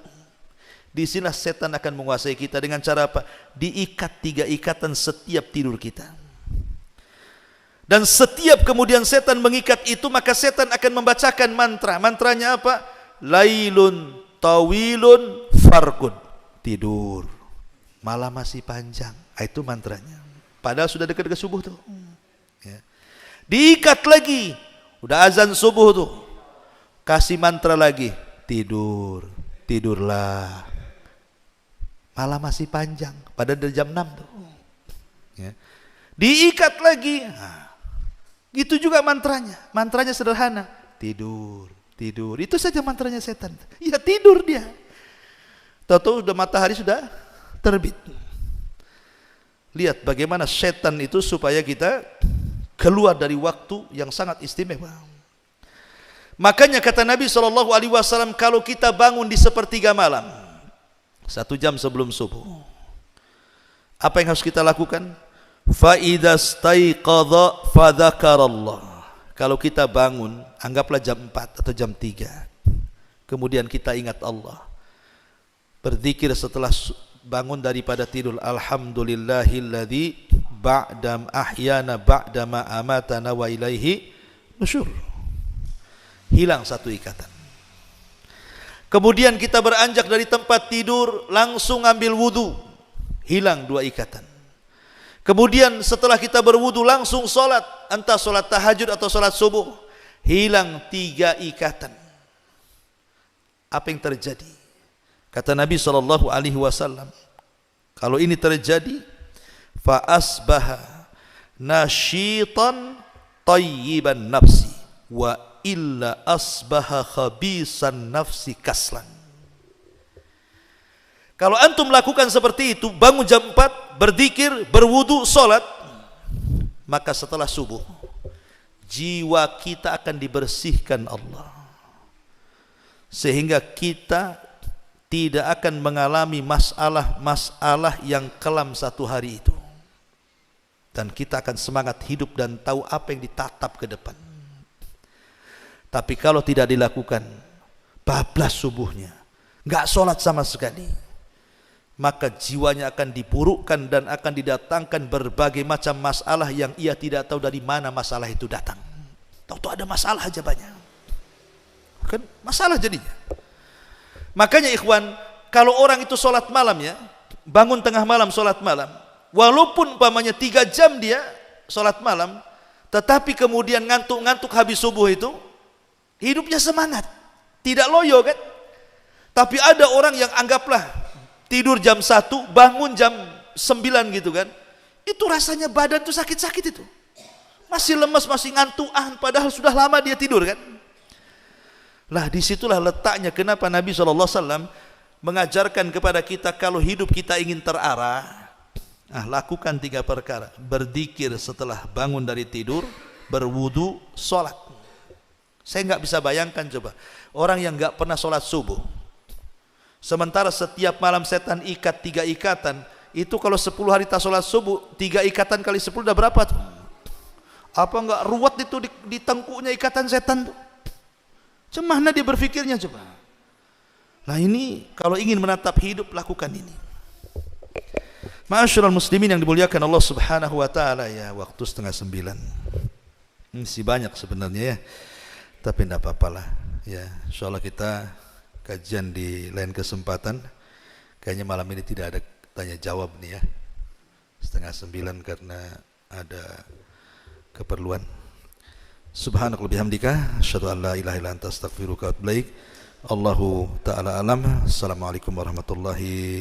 Di sinilah setan akan menguasai kita. Dengan cara apa? Diikat 3 ikatan setiap tidur kita. Dan setiap kemudian setan mengikat itu, maka setan akan membacakan mantra. Mantranya apa? Lailun tawilun farqud. Tidur, malam masih panjang. Itu mantranya. Padahal sudah dekat-dekat subuh tuh. Ya. Diikat lagi. Udah azan subuh tuh. Kasih mantra lagi. Tidur, tidurlah. Malam masih panjang, pada dari jam 6 tuh. Ya. Diikat lagi. Nah, gitu juga mantranya. Mantranya sederhana. Tidur, tidur. Itu saja mantranya setan. Ya tidur dia. Tahu-tahu sudah matahari sudah terbit. Lihat bagaimana setan itu supaya kita keluar dari waktu yang sangat istimewa. Makanya kata Nabi SAW, kalau kita bangun di sepertiga malam, 1 jam sebelum subuh, apa yang harus kita lakukan? Fa idza staiqadha fadzakarallah. Kalau kita bangun, anggaplah jam 4 atau jam 3, kemudian kita ingat Allah, berzikir setelah bangun daripada tidur, alhamdulillahilladzi ba'dam ahyana ba'dama amatana wa ilaihi nusyur. Hilang 1 ikatan. Kemudian kita beranjak dari tempat tidur, langsung ambil wudu, hilang 2 ikatan. Kemudian setelah kita berwudu langsung sholat, entah sholat tahajud atau sholat subuh, hilang 3 ikatan. Apa yang terjadi? Kata Nabi SAW, kalau ini terjadi, fa asbaha nasyitan tayyiban nafsi wa illa asbaha khabisan nafsi kaslan. Kalau antum melakukan seperti itu, bangun jam 4, berzikir, berwudu, sholat, maka setelah subuh jiwa kita akan dibersihkan Allah, sehingga kita tidak akan mengalami masalah-masalah yang kelam 1 hari itu, dan kita akan semangat hidup dan tahu apa yang ditatap ke depan. Tapi kalau tidak dilakukan, bablas subuhnya, nggak sholat sama sekali, maka jiwanya akan diburukkan dan akan didatangkan berbagai macam masalah yang ia tidak tahu dari mana masalah itu datang. Tahu-tahu ada masalah aja banyak, kan masalah jadinya. Makanya ikhwan, kalau orang itu sholat malam ya, bangun tengah malam sholat malam, walaupun umpamanya 3 jam dia sholat malam, tetapi kemudian ngantuk-ngantuk habis subuh itu, hidupnya semangat, tidak loyo kan. Tapi ada orang yang anggaplah tidur jam 1, bangun jam 9 gitu kan, itu rasanya badan tuh sakit-sakit itu, masih lemes, masih ngantuan, padahal sudah lama dia tidur kan. Lah disitulah letaknya kenapa Nabi SAW mengajarkan kepada kita, kalau hidup kita ingin terarah, lakukan 3 perkara. Berzikir setelah bangun dari tidur, berwudu, sholat. Saya nggak bisa bayangkan coba orang yang nggak pernah sholat subuh, sementara setiap malam setan ikat 3 ikatan. Itu kalau 10 hari tak sholat subuh, 3 ikatan kali 10 udah berapa tuh? Apa nggak ruwet itu di tengkuknya ikatan setan tuh? Cemana dia berpikirnya coba. Nah ini kalau ingin menatap hidup, lakukan ini. Ma'asyiral muslimin yang dimuliakan Allah Subhanahu wa taala, ya waktu 8:30. Masih banyak sebenarnya ya, tapi tidak apa-apalah ya, insyaallah kita kajian di lain kesempatan. Kayaknya malam ini tidak ada tanya jawab nih ya, 8:30 karena ada keperluan. Subhanaka bihamdika asyhadu an la ilaha illa anta astaghfiruka wa atubu ilaik. Allahu ta'ala alam. Assalamualaikum warahmatullahi